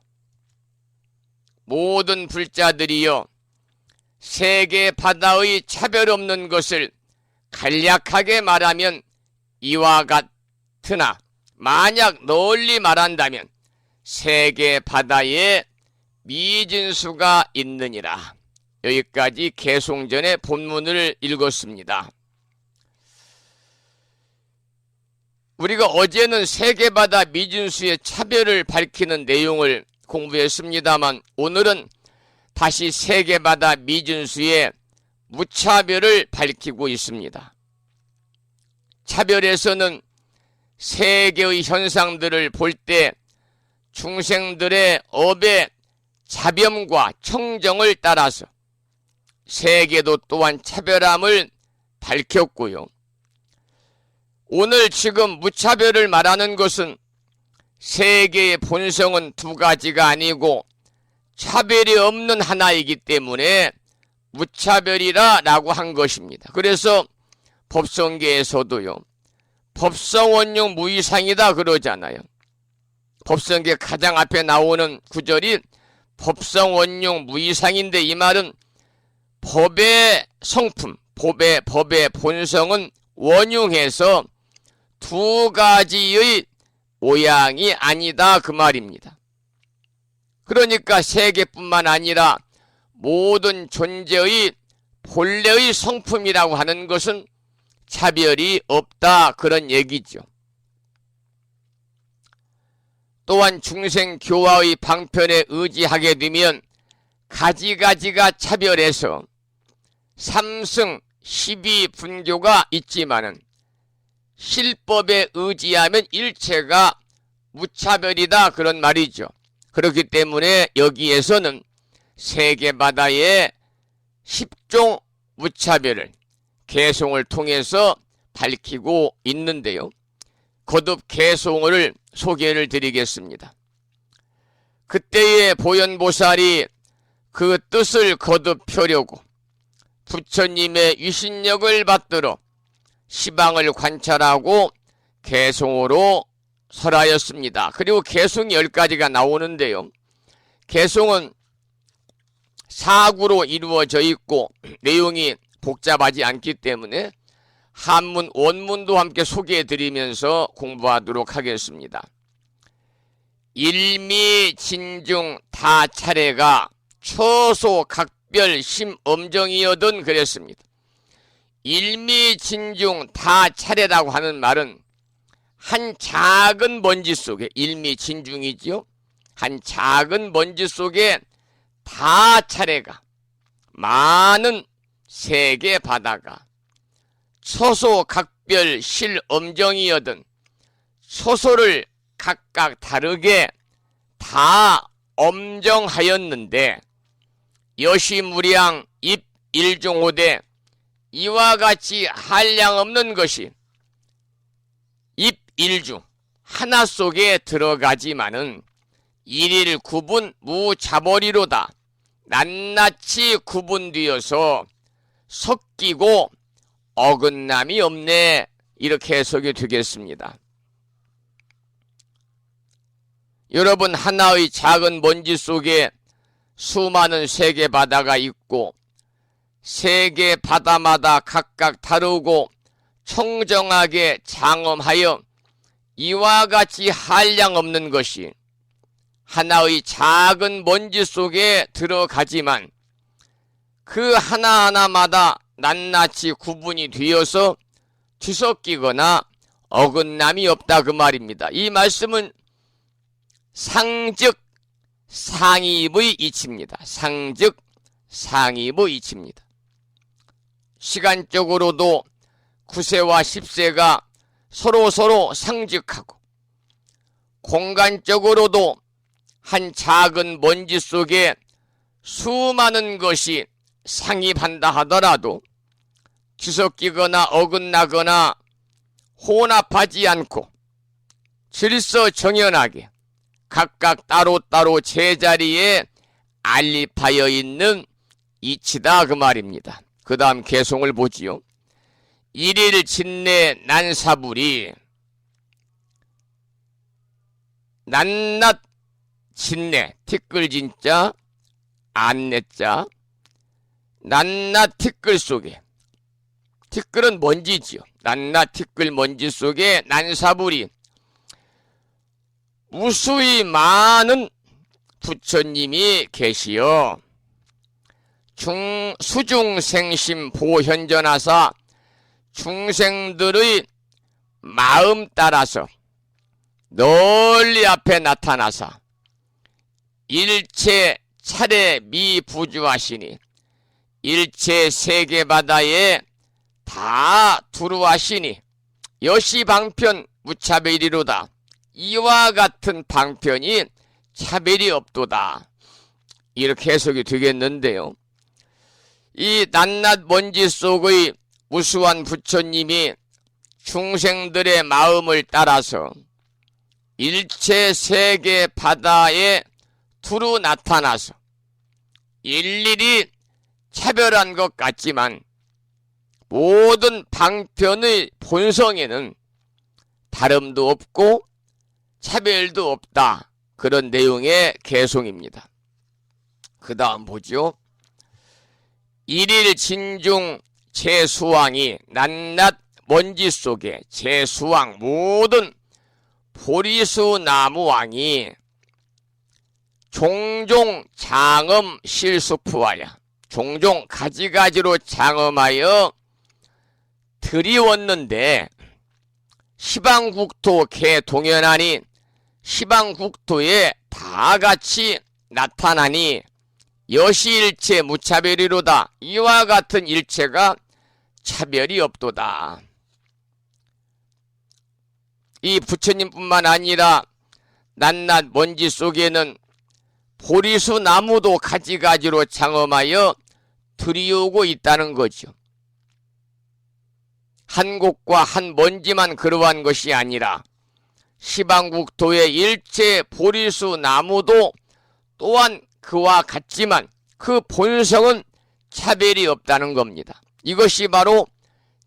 모든 불자들이여 세계바다의 차별 없는 것을 간략하게 말하면 이와 같으나 만약 널리 말한다면 세계바다에 미진수가 있느니라. 여기까지 개송전의 본문을 읽었습니다. 우리가 어제는 세계바다 미진수의 차별을 밝히는 내용을 공부했습니다만 오늘은 다시 세계바다 미진수의 무차별을 밝히고 있습니다. 차별에서는 세계의 현상들을 볼 때 중생들의 업의 자범과 청정을 따라서 세계도 또한 차별함을 밝혔고요. 오늘 지금 무차별을 말하는 것은 세계의 본성은 두 가지가 아니고 차별이 없는 하나이기 때문에 무차별이라 라고 한 것입니다. 그래서 법성계에서도요, 법성원용 무이상이다 그러잖아요. 법성계 가장 앞에 나오는 구절이 법성원용 무이상인데 이 말은 법의 성품, 법의 본성은 원흉해서 두 가지의 모양이 아니다 그 말입니다. 그러니까 세계뿐만 아니라 모든 존재의 본래의 성품이라고 하는 것은 차별이 없다 그런 얘기죠. 또한 중생교화의 방편에 의지하게 되면 가지가지가 차별해서 삼승 12분교가 있지만은 실법에 의지하면 일체가 무차별이다 그런 말이죠. 그렇기 때문에 여기에서는 세계바다의 10종 무차별을 개송을 통해서 밝히고 있는데요. 거듭 개송을 소개를 드리겠습니다. 그때의 보현보살이 그 뜻을 거듭 펴려고 부처님의 위신력을 받들어 시방을 관찰하고 개송으로 설하였습니다. 그리고 개송이 10가지가 나오는데요. 개송은 사구로 이루어져 있고 내용이 복잡하지 않기 때문에 한문, 원문도 함께 소개해드리면서 공부하도록 하겠습니다. 일미진중 다 차례가 처소 각별 심엄정이여든 그랬습니다. 일미진중 다 차례라고 하는 말은 한 작은 먼지 속에, 일미진중이지요. 한 작은 먼지 속에 다 차례가, 많은 세계 바다가 처소 각별 실엄정이여든 처소를 각각 다르게 다 엄정하였는데 여시무량 입일중호대 이와 같이 한량없는 것이 입일중 하나 속에 들어가지만은 일일 구분 무자벌이로다 낱낱이 구분되어서 섞이고 어긋남이 없네. 이렇게 해석이 되겠습니다. 여러분, 하나의 작은 먼지 속에 수많은 세계 바다가 있고 세계 바다마다 각각 다르고 청정하게 장엄하여 이와 같이 한량없는 것이 하나의 작은 먼지 속에 들어가지만 그 하나하나마다 낱낱이 구분이 되어서 뒤섞이거나 어긋남이 없다 그 말입니다. 이 말씀은 상즉 상입의 이치입니다. 상즉 상입의 이치입니다. 시간적으로도 9세와 10세가 서로 상즉하고 공간적으로도 한 작은 먼지 속에 수많은 것이 상입한다 하더라도 뒤섞이거나 어긋나거나 혼합하지 않고 질서정연하게 각각 따로따로 제자리에 안립하여 있는 이치다 그 말입니다. 그 다음 개송을 보지요. 일일 진내 난사불이 낱낱 진내 티끌진자 안내자 낱낱 티끌 속에 티끌은 먼지지요. 낱낱 티끌 먼지 속에 난사불이 무수히 많은 부처님이 계시어 수중생심 보현전하사 중생들의 마음 따라서 널리 앞에 나타나사 일체 차례 미부주하시니 일체 세계바다에 다 두루하시니 여시방편 무차별이로다. 이와 같은 방편이 차별이 없도다. 이렇게 해석이 되겠는데요. 이 낱낱 먼지 속의 무수한 부처님이 중생들의 마음을 따라서 일체 세계 바다에 두루 나타나서 일일이 차별한 것 같지만 모든 방편의 본성에는 다름도 없고 차별도 없다. 그런 내용의 개송입니다. 그 다음 보죠. 일일 진중 제수왕이 낱낱 먼지 속에 제수왕 모든 보리수 나무왕이 종종 장엄 실수푸하여 종종 가지가지로 장엄하여 들이웠는데 시방국토 개동연하니 시방국토에 다같이 나타나니 여시일체 무차별이로다. 이와 같은 일체가 차별이 없도다. 이 부처님뿐만 아니라 낱낱 먼지 속에는 보리수 나무도 가지가지로 장엄하여 들이오고 있다는 거죠. 한 곳과 한 먼지만 그러한 것이 아니라 시방국토의 일체 보리수 나무도 또한 그와 같지만 그 본성은 차별이 없다는 겁니다. 이것이 바로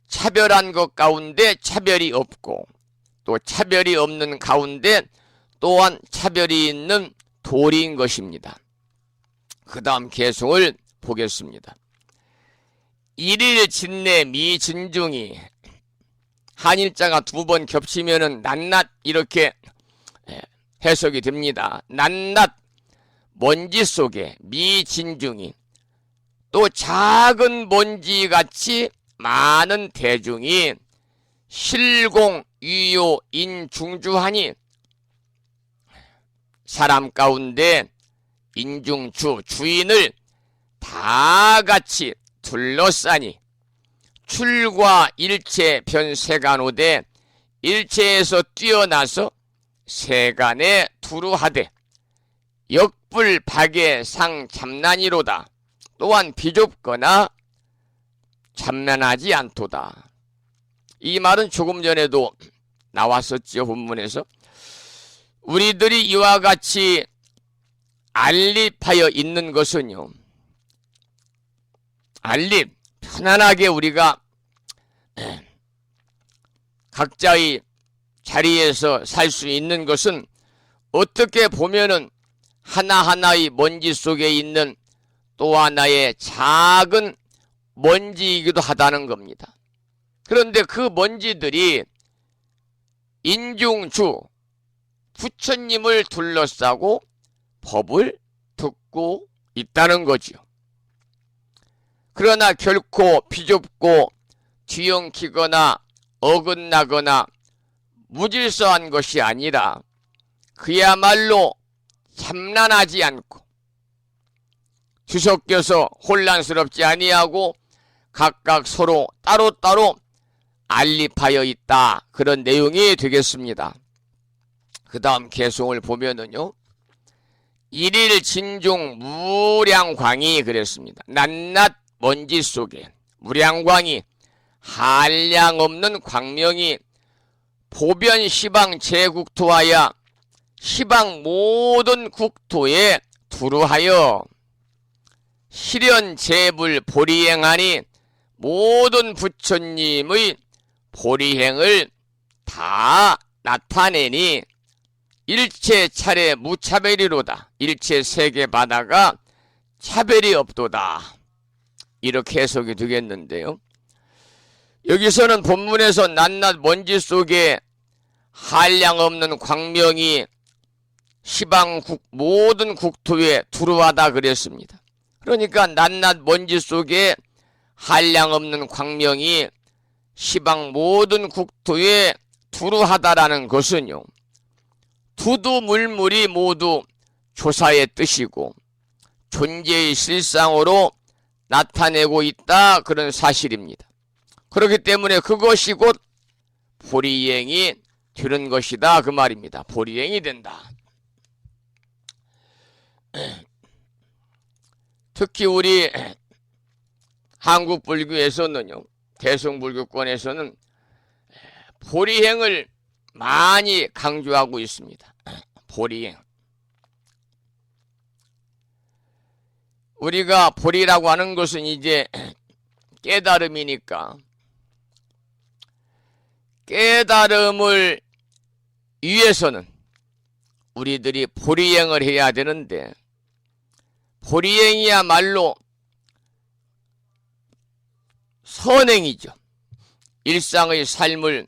차별한 것 가운데 차별이 없고 또 차별이 없는 가운데 또한 차별이 있는 도리인 것입니다. 그 다음 개송을 보겠습니다. 일일 진내 미진중이 한일자가 두 번 겹치면은 낱낱 이렇게 해석이 됩니다. 낱낱 먼지 속에 미진중이 또 작은 먼지같이 많은 대중이 실공 유요 인중주하니 사람 가운데 인중주 주인을 다 같이 둘러싸니 출과 일체 변세간호되 일체에서 뛰어나서 세간에 두루하되 역불박의 상잠난이로다. 또한 비좁거나 잠난하지 않도다. 이 말은 조금 전에도 나왔었죠. 본문에서 우리들이 이와 같이 안립하여 있는 것은요, 안립 편안하게 우리가 각자의 자리에서 살 수 있는 것은 어떻게 보면은 하나하나의 먼지 속에 있는 또 하나의 작은 먼지이기도 하다는 겁니다. 그런데 그 먼지들이 인중주 부처님을 둘러싸고 법을 듣고 있다는 거죠. 그러나 결코 비좁고 뒤엉키거나 어긋나거나 무질서한 것이 아니라 그야말로 참난하지 않고 뒤섞여서 혼란스럽지 아니하고 각각 서로 따로따로 안립하여 있다. 그런 내용이 되겠습니다. 그 다음 개송을 보면은요, 일일 진중 무량광이 그랬습니다. 낱낱 먼지 속에 무량광이 한량없는 광명이 보변 시방 제국토하여 시방 모든 국토에 두루하여 실현 제불 보리행하니 모든 부처님의 보리행을 다 나타내니 일체 차례 무차별이로다. 일체 세계 바다가 차별이 없도다. 이렇게 해석이 되겠는데요. 여기서는 본문에서 낱낱 먼지 속에 한량없는 광명이 시방 모든 국토에 두루하다 그랬습니다. 그러니까 낱낱 먼지 속에 한량없는 광명이 시방 모든 국토에 두루하다라는 것은요, 두두물물이 모두 조사의 뜻이고 존재의 실상으로 나타내고 있다, 그런 사실입니다. 그렇기 때문에 그것이 곧 보리행이 되는 것이다, 그 말입니다. 보리행이 된다. 특히 우리 한국 불교에서는요, 대성불교권에서는 보리행을 많이 강조하고 있습니다. 보리행. 우리가 보리라고 하는 것은 이제 깨달음이니까 깨달음을 위해서는 우리들이 보리행을 해야 되는데, 보리행이야말로 선행이죠. 일상의 삶을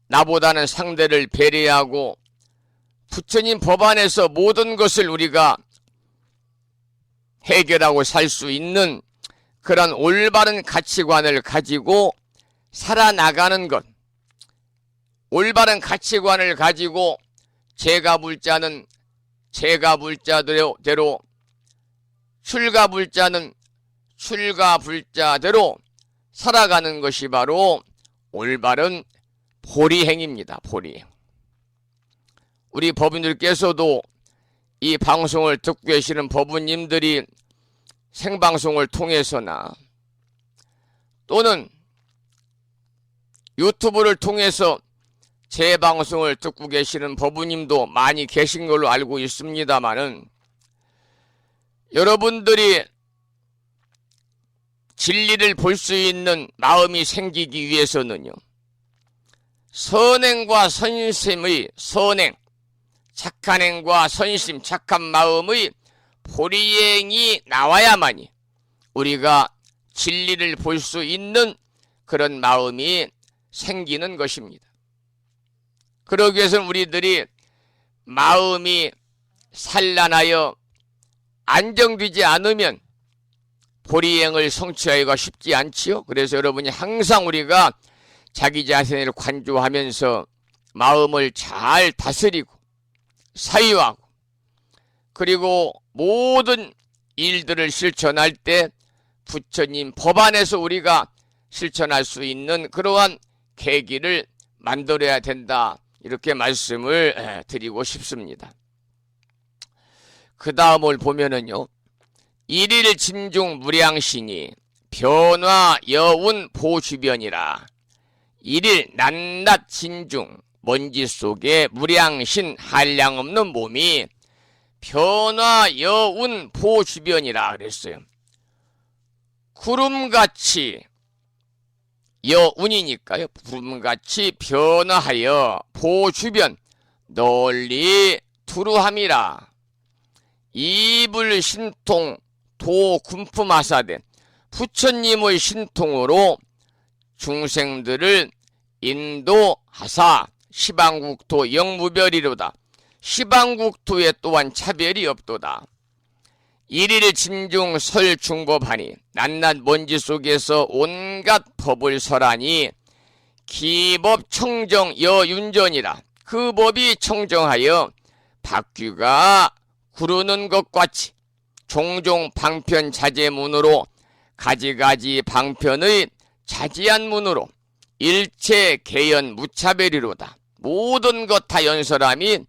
나보다는 상대를 배려하고 부처님 법 안에서 모든 것을 우리가 해결하고 살 수 있는 그런 올바른 가치관을 가지고 살아나가는 것, 올바른 가치관을 가지고 제가불자는 제가불자대로, 출가불자는 출가불자대로 살아가는 것이 바로 올바른 보리행입니다. 보리행. 우리 법인들께서도 이 방송을 듣고 계시는 법부님들이 생방송을 통해서나 또는 유튜브를 통해서 제 방송을 듣고 계시는 법부님도 많이 계신 걸로 알고 있습니다마는, 여러분들이 진리를 볼 수 있는 마음이 생기기 위해서는요, 선행과 선심의 선행, 착한 행과 선심, 착한 마음의 보리행이 나와야만이 우리가 진리를 볼 수 있는 그런 마음이 생기는 것입니다. 그러기 위해서는 우리들이 마음이 산란하여 안정되지 않으면 보리행을 성취하기가 쉽지 않지요. 그래서 여러분이 항상 우리가 자기 자신을 관조하면서 마음을 잘 다스리고 사유하고, 그리고 모든 일들을 실천할 때 부처님 법 안에서 우리가 실천할 수 있는 그러한 계기를 만들어야 된다, 이렇게 말씀을 드리고 싶습니다. 그 다음을 보면은요, 일일 진중 무량신이 변화 여운 보주변이라. 일일 낱낱 진중 먼지 속에 무량신 한량없는 몸이 변화 여운 보주변이라 그랬어요. 구름같이, 여운이니까요, 구름같이 변화하여 보주변 널리 두루함이라. 이불 신통 도군품하사된 부처님의 신통으로 중생들을 인도하사 시방국토 영무별이로다. 시방국토에 또한 차별이 없도다. 일일 진중 설중법하니 낱낱 먼지 속에서 온갖 법을 설하니 기법 청정 여윤전이라. 그 법이 청정하여 박귀가 구르는 것 같이 종종 방편 자제문으로 가지가지 방편의 자지한 문으로 일체 개연 무차별이로다. 모든 것 다 연설함이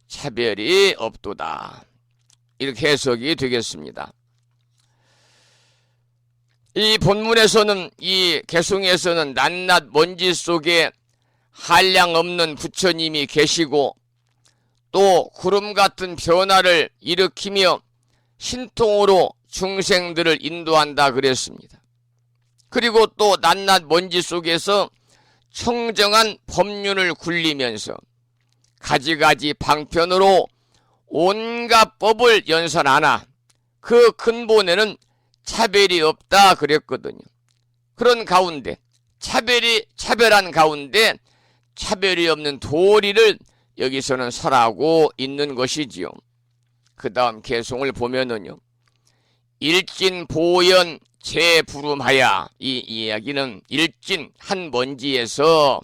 차별이 없도다. 이렇게 해석이 되겠습니다. 이 본문에서는, 이 개송에서는 낱낱 먼지 속에 한량 없는 부처님이 계시고 또 구름 같은 변화를 일으키며 신통으로 중생들을 인도한다 그랬습니다. 그리고 또 낱낱 먼지 속에서 청정한 법륜을 굴리면서 가지가지 방편으로 온갖 법을 연설하나 그 근본에는 차별이 없다 그랬거든요. 그런 가운데 차별한 가운데 차별이 없는 도리를 여기서는 설하고 있는 것이지요. 그 다음 개송을 보면은요, 일진보연 재부름하야. 이 이야기는 일진 한 먼지에서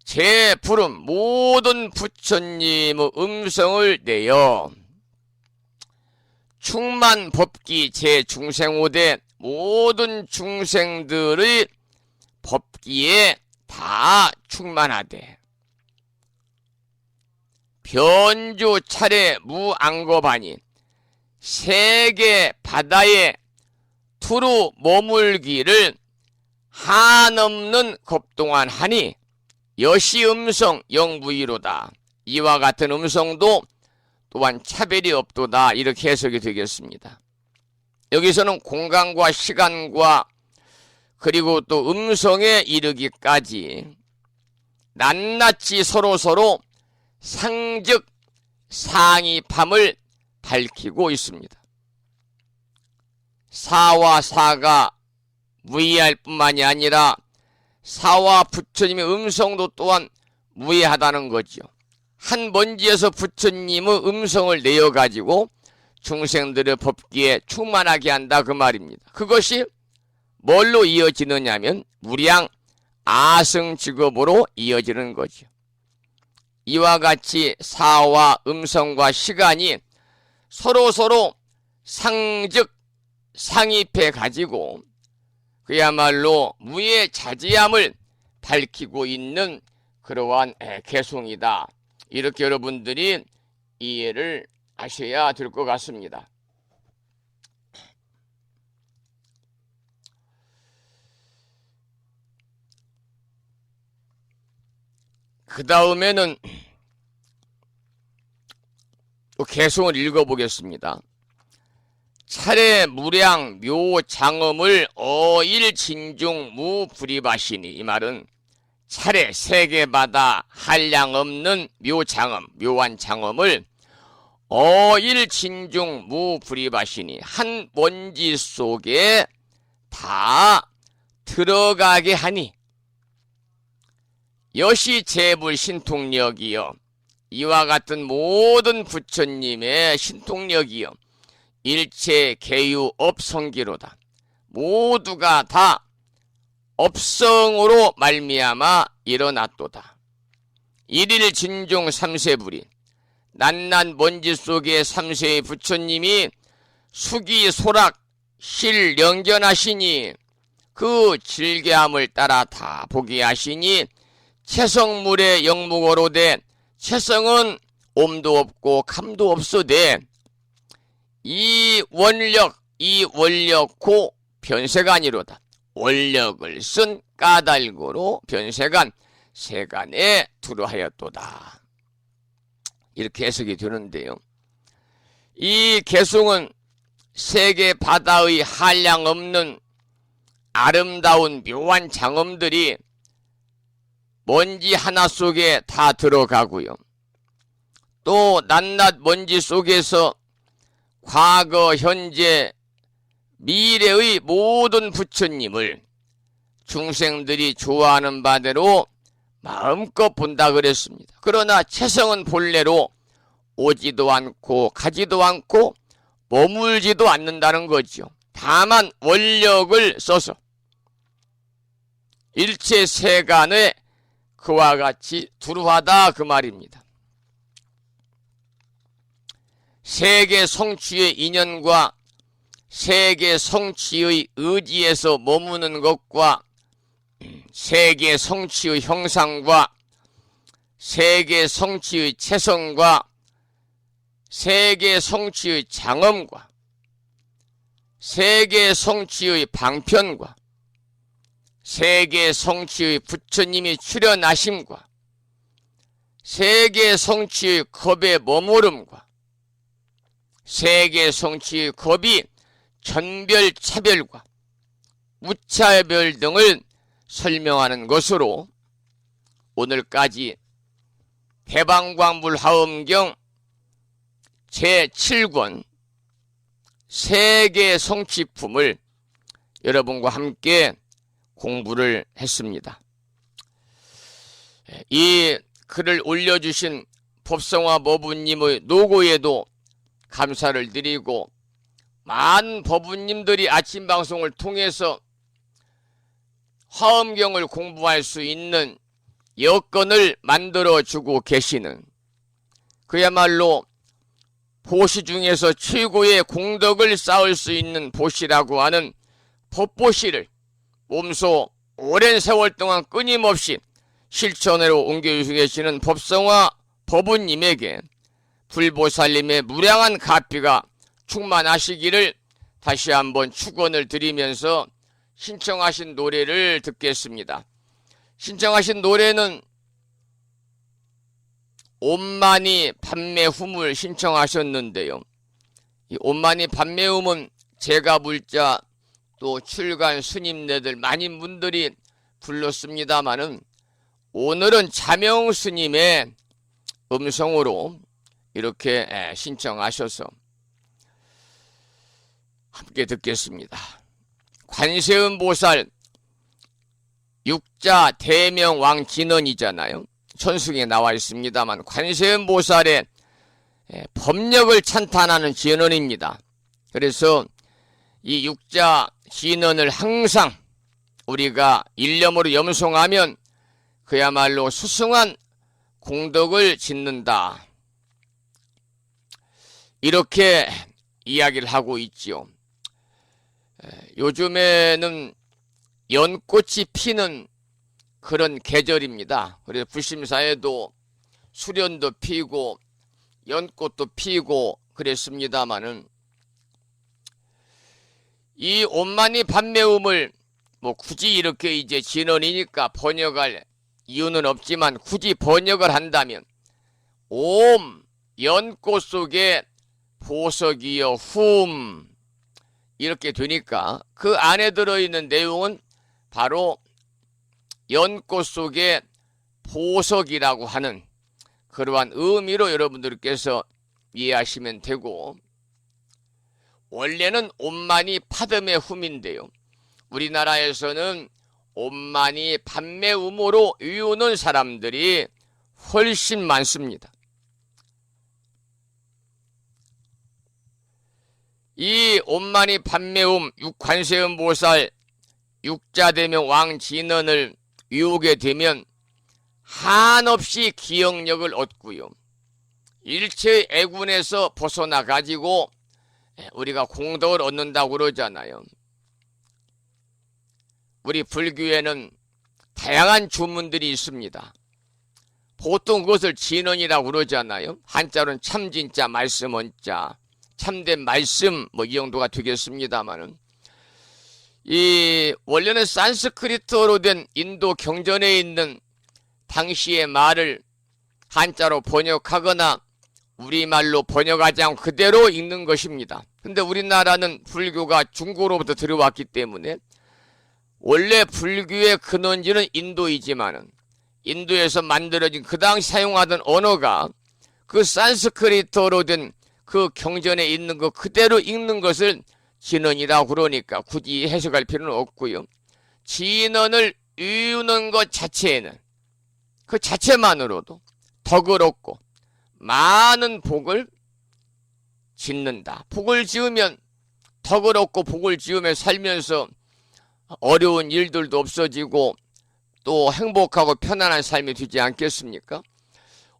재부름, 모든 부처님의 음성을 내어 충만 법기 제중생오대, 모든 중생들의 법기에 다 충만하되 변주 차례 무안거바니 세계 바다에 두루 머물기를 한없는 겁동안 하니 여시 음성 영부이로다. 이와 같은 음성도 또한 차별이 없도다. 이렇게 해석이 되겠습니다. 여기서는 공간과 시간과 그리고 또 음성에 이르기까지 낱낱이 서로 상즉 상이팜을 밝히고 있습니다. 사와 사가 무의할 뿐만이 아니라 사와 부처님의 음성도 또한 무의하다는 거죠. 한 먼지에서 부처님의 음성을 내어가지고 중생들의 법기에 충만하게 한다 그 말입니다. 그것이 뭘로 이어지느냐면 무량 아승직업으로 이어지는 거죠. 이와 같이 사와 음성과 시간이 서로 상즉 상입해 가지고 그야말로 무의 자지함을 밝히고 있는 그러한 개송이다. 이렇게 여러분들이 이해를 하셔야 될 것 같습니다. 그 다음에는 또 개송을 읽어보겠습니다. 차례 무량 묘장엄을 어일진중 무불입하시니, 이 말은 차례 세계바다 한량 없는 묘장엄, 묘한 장엄을 어일진중 무불입하시니 한 먼지 속에 다 들어가게 하니 여시 재불 신통력이여, 이와 같은 모든 부처님의 신통력이여 일체 개유 업성기로다. 모두가 다 업성으로 말미암아 일어났도다. 일일 진종 삼세불이 낱낱 먼지 속의 삼세의 부처님이 수기 소락 실령견하시니 그 질개함을 따라 다 보게 하시니 채성물의 영무고로되, 채성은 옴도 없고 감도 없어되 이 원력고 변세간이로다. 원력을 쓴 까닭으로 변세간 세간에 두루하였도다. 이렇게 해석이 되는데요. 이 개송은 세계 바다의 한량 없는 아름다운 묘한 장엄들이 먼지 하나 속에 다 들어가고요. 또 낱낱 먼지 속에서 과거, 현재, 미래의 모든 부처님을 중생들이 좋아하는 바대로 마음껏 본다 그랬습니다. 그러나 채성은 본래로 오지도 않고 가지도 않고 머물지도 않는다는 거죠. 다만 원력을 써서 일체 세간에 그와 같이 두루하다 그 말입니다. 세계 성취의 인연과 세계 성취의 의지에서 머무는 것과 세계 성취의 형상과 세계 성취의 체성과 세계 성취의 장엄과 세계 성취의 방편과 세계 성취의 부처님이 출현하심과 세계 성취의 겁의 머무름과 세계 성취의 겁이 천별차별과 무차별 등을 설명하는 것으로 오늘까지 대방광불하엄경 제7권 세계 성취품을 여러분과 함께 공부를 했습니다. 이 글을 올려주신 법성화 법우님의 노고에도 감사를 드리고, 많은 법우님들이 아침 방송을 통해서 화엄경을 공부할 수 있는 여건을 만들어주고 계시는, 그야말로 보시 중에서 최고의 공덕을 쌓을 수 있는 보시라고 하는 법보시를 몸소 오랜 세월 동안 끊임없이 실천으로 옮겨주시고 계시는 법성화 법우님에게 불보살님의 무량한 가피가 충만하시기를 다시 한번 축원을 드리면서 신청하신 노래를 듣겠습니다. 신청하신 노래는 온만이 판매hum을 신청하셨는데요. 이 온만이 판매hum은 제가 불자 또 출간 스님네들 많은 분들이 불렀습니다마는 오늘은 자명 스님의 음성으로 이렇게 신청하셔서 함께 듣겠습니다. 관세음 보살 육자 대명 왕진언이잖아요. 천승에 나와 있습니다만 관세음 보살의 법력을 찬탄하는 진언입니다. 그래서 이 육자 진언을 항상 우리가 일념으로 염송하면 그야말로 수승한 공덕을 짓는다, 이렇게 이야기를 하고 있지요. 요즘에는 연꽃이 피는 그런 계절입니다. 그래서 불심사에도 수련도 피고 연꽃도 피고 그랬습니다마는 이 온만이 판매음을 뭐 굳이 이렇게 이제 진언이니까 번역할 이유는 없지만 굳이 번역을 한다면 옴 연꽃 속에 보석이여 훔, 이렇게 되니까 그 안에 들어있는 내용은 바로 연꽃 속의 보석이라고 하는 그러한 의미로 여러분들께서 이해하시면 되고, 원래는 옷만이 파듬의 흠인데요, 우리나라에서는 옷만이 판매음으로 외우는 사람들이 훨씬 많습니다. 이 옷만이 판매음 관세음보살 육자대명 왕진언을 외우게 되면 한없이 기억력을 얻고요, 일체의 애군에서 벗어나 가지고 우리가 공덕을 얻는다고 그러잖아요. 우리 불교에는 다양한 주문들이 있습니다. 보통 그것을 진언이라고 그러잖아요. 한자로는 참진자, 말씀 원자, 참된 말씀 이 정도가 되겠습니다만은, 이 원래는 산스크리트어로 된 인도 경전에 있는 당시의 말을 한자로 번역하거나 우리말로 번역하지 않고 그대로 읽는 것입니다. 근데 우리나라는 불교가 중국으로부터 들어왔기 때문에 원래 불교의 근원지는 인도이지만은 인도에서 만들어진 그 당시 사용하던 언어가 그 산스크리트어로 된 그 경전에 있는 거 그대로 읽는 것을 진언이라고 그러니까 굳이 해석할 필요는 없고요. 진언을 외우는 것 자체에는 그 자체만으로도 덕을 얻고 많은 복을 짓는다. 복을 지으면 덕을 얻고 복을 지으며 살면서 어려운 일들도 없어지고 또 행복하고 편안한 삶이 되지 않겠습니까?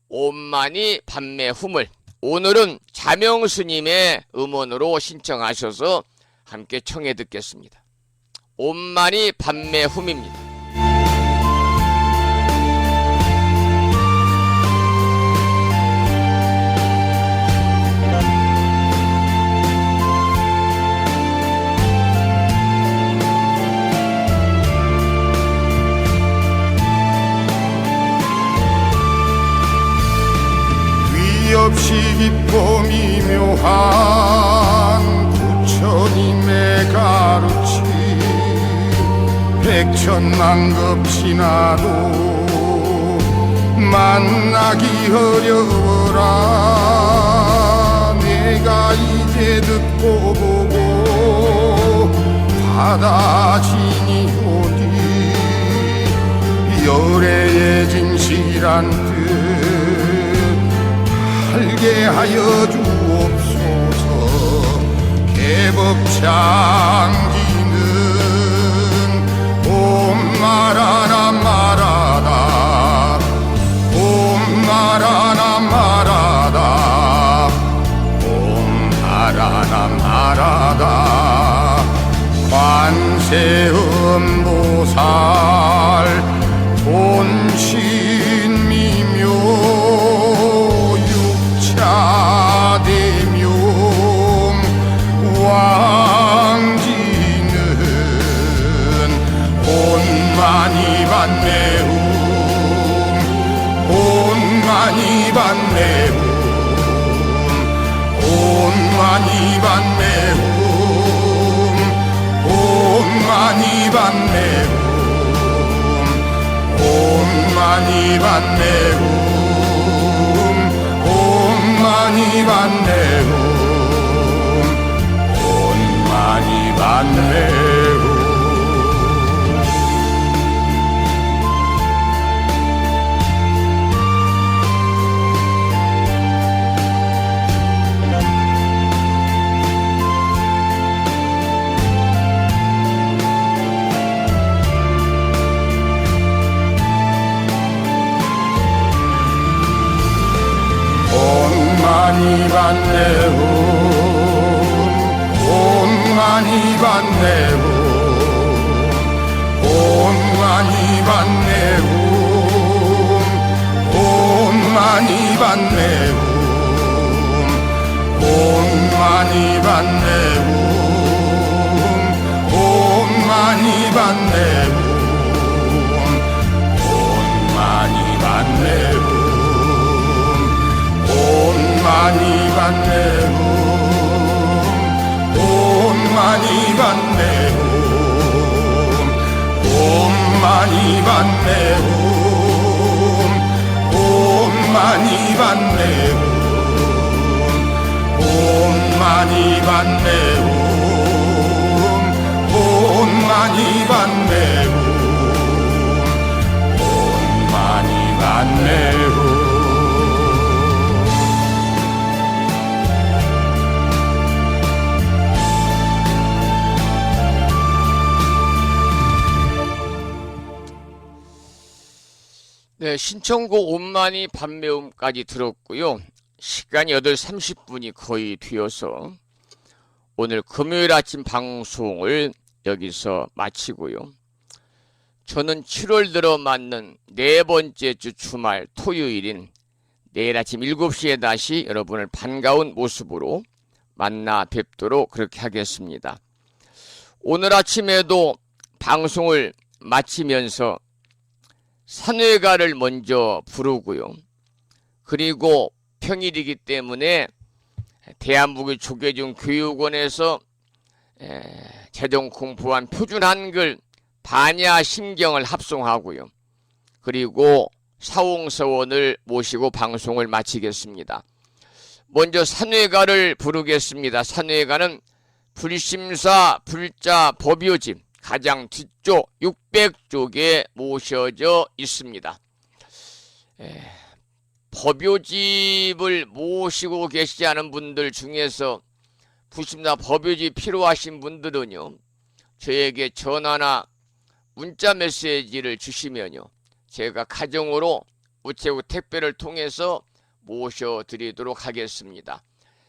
옷만이 판매 흠을, 오늘은 자명스님의 음원으로 신청하셔서 함께 청해 듣겠습니다. 옷만이 판매 흠입니다. 없이 깊고 미묘한 부처님의 가르침, 백천만급 지나도 만나기 어려워라. 내가 이제 듣고 보고 받아지니 오니 열애의 진실한 뜻 알게 하여 주옵소서. 개법창기는 옴 마라나 마라다, 옴 마라나 마라다, 옴 마라나 마라다. 관세음보살 본신 미묘 대명 왕지는 온만이 반매움, 온만이 반매움, 온만이 반매움, 온만이 반매움, 온만이 반매움, 온만이 반매움, 온만이 반매움. 온만이 반매움, 온만이 반매움, 온만이 반매움, 온만이 반매움, 온만이 반매움, 온만이 반매움, 온만이 반매움, 온만이 반매움, 온만이 많이 받네 복 많이 받네 복 많이 받네 복 많이 받네 복 많이 받네 네, 신청곡 온만이 밤매움까지 들었고요. 시간이 8시 30분이 거의 되어서 오늘 금요일 아침 방송을 여기서 마치고요. 저는 7월 들어 맞는 네 번째 주 주말 토요일인 내일 아침 7시에 다시 여러분을 반가운 모습으로 만나 뵙도록 그렇게 하겠습니다. 오늘 아침에도 방송을 마치면서 산회가를 먼저 부르고요. 그리고 평일이기 때문에 대한민국 조계종 교육원에서 제동 공부한 표준 한글 반야 심경을 합송하고요. 그리고 사홍서원을 모시고 방송을 마치겠습니다. 먼저 산회가를 부르겠습니다. 산회가는 불심사 불자 법요집 가장 뒤쪽 600쪽에 모셔져 있습니다. 법요집을 모시고 계시지 않은 분들 중에서 불심사 법요집 필요하신 분들은요, 저에게 전화나 문자 메시지를 주시면요, 제가 가정으로 우체국 택배를 통해서 모셔드리도록 하겠습니다.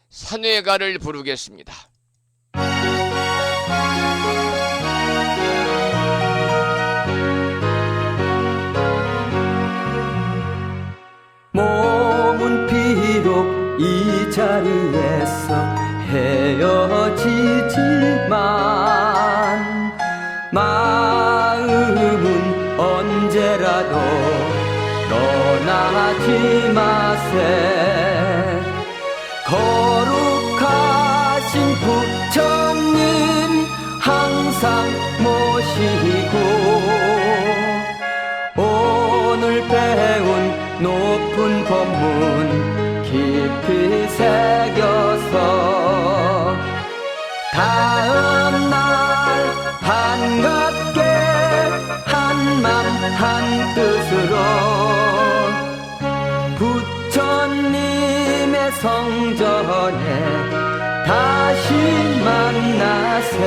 산회가를 부르겠습니다. 몸은 비록 이 자리에서 헤어지지만 마음은 언제라도 떠나지 마세. 거룩하신 부처님 항상 모시고 오늘 배운 높은 법문 깊이 새겨서 다음날 반갑게 한맘 한뜻으로 부처님의 성전에 다시 만나세.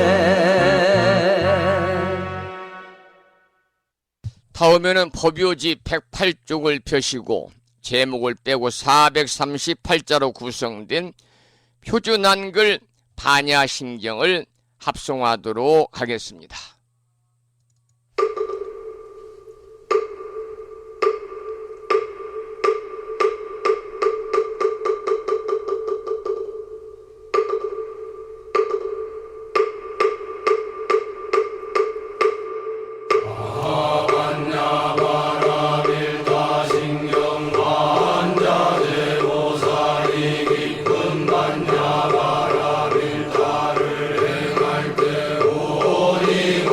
다음에는 법요지 108쪽을 펴시고 제목을 빼고 438자로 구성된 표준 한글 반야심경을 합송하도록 하겠습니다. 오니고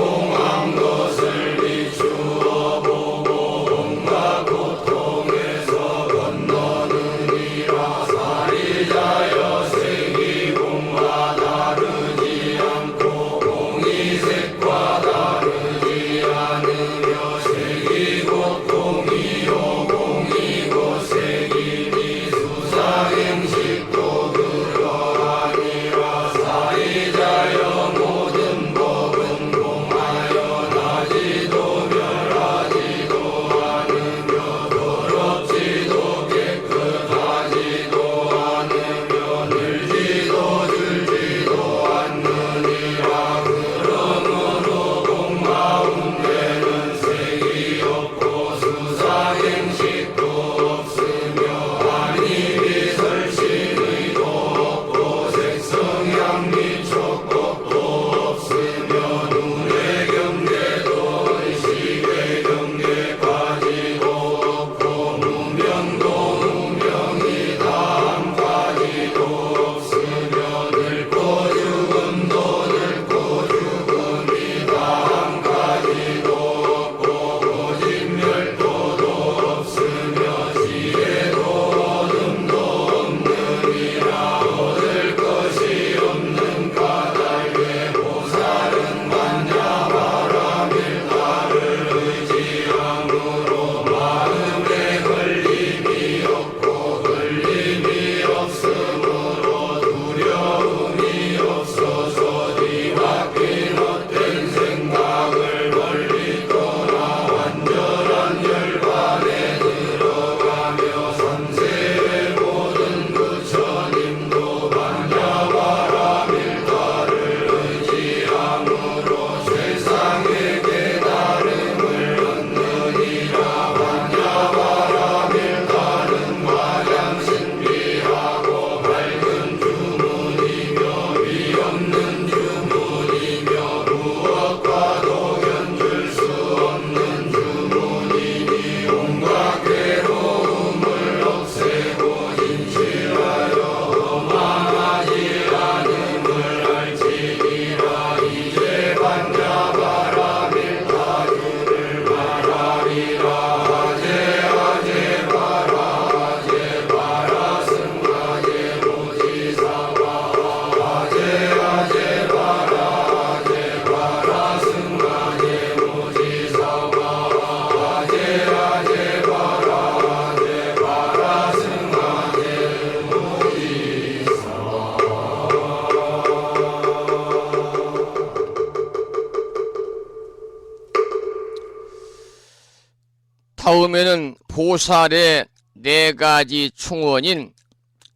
다음에는 보살의 4가지 충원인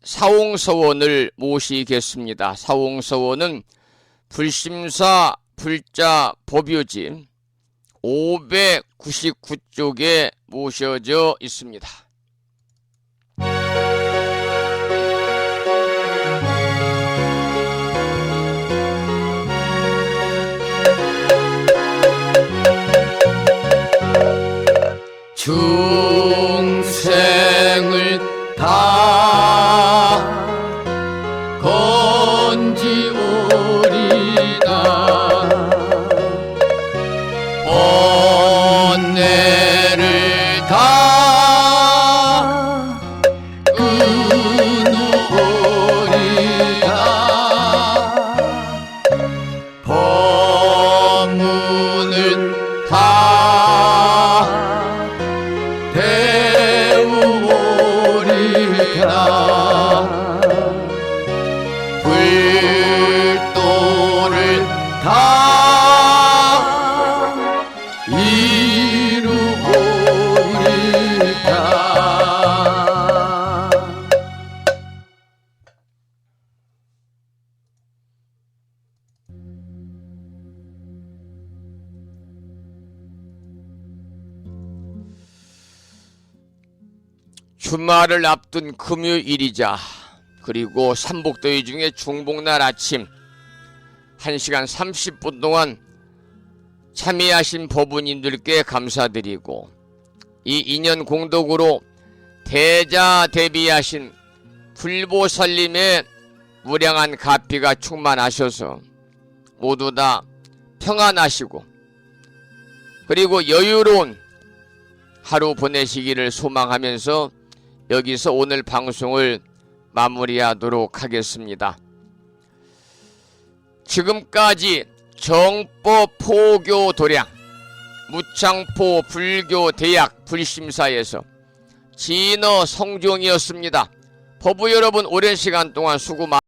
사홍서원을 모시겠습니다. 사홍서원은 불심사 불자 법유지 599쪽에 모셔져 있습니다. 중생을 다 건지오리다 번뇌를 다 끊으오리다 법문을 다 배우오리다 불도를 다 이루오리다. 주말을 앞둔 금요일이자 그리고 삼복더위 중에 중복날 아침 1시간 30분 동안 참여하신 법우님들께 감사드리고 이 인연 공덕으로 대자대비하신 불보살님의 무량한 가피가 충만하셔서 모두 다 평안하시고 그리고 여유로운 하루 보내시기를 소망하면서 여기서 오늘 방송을 마무리하도록 하겠습니다. 지금까지 정법 포교 도량 무창포 불교 대학 불심사에서 진어 성종이었습니다. 법부 여러분 오랜 시간 동안 수고 많으셨습니다.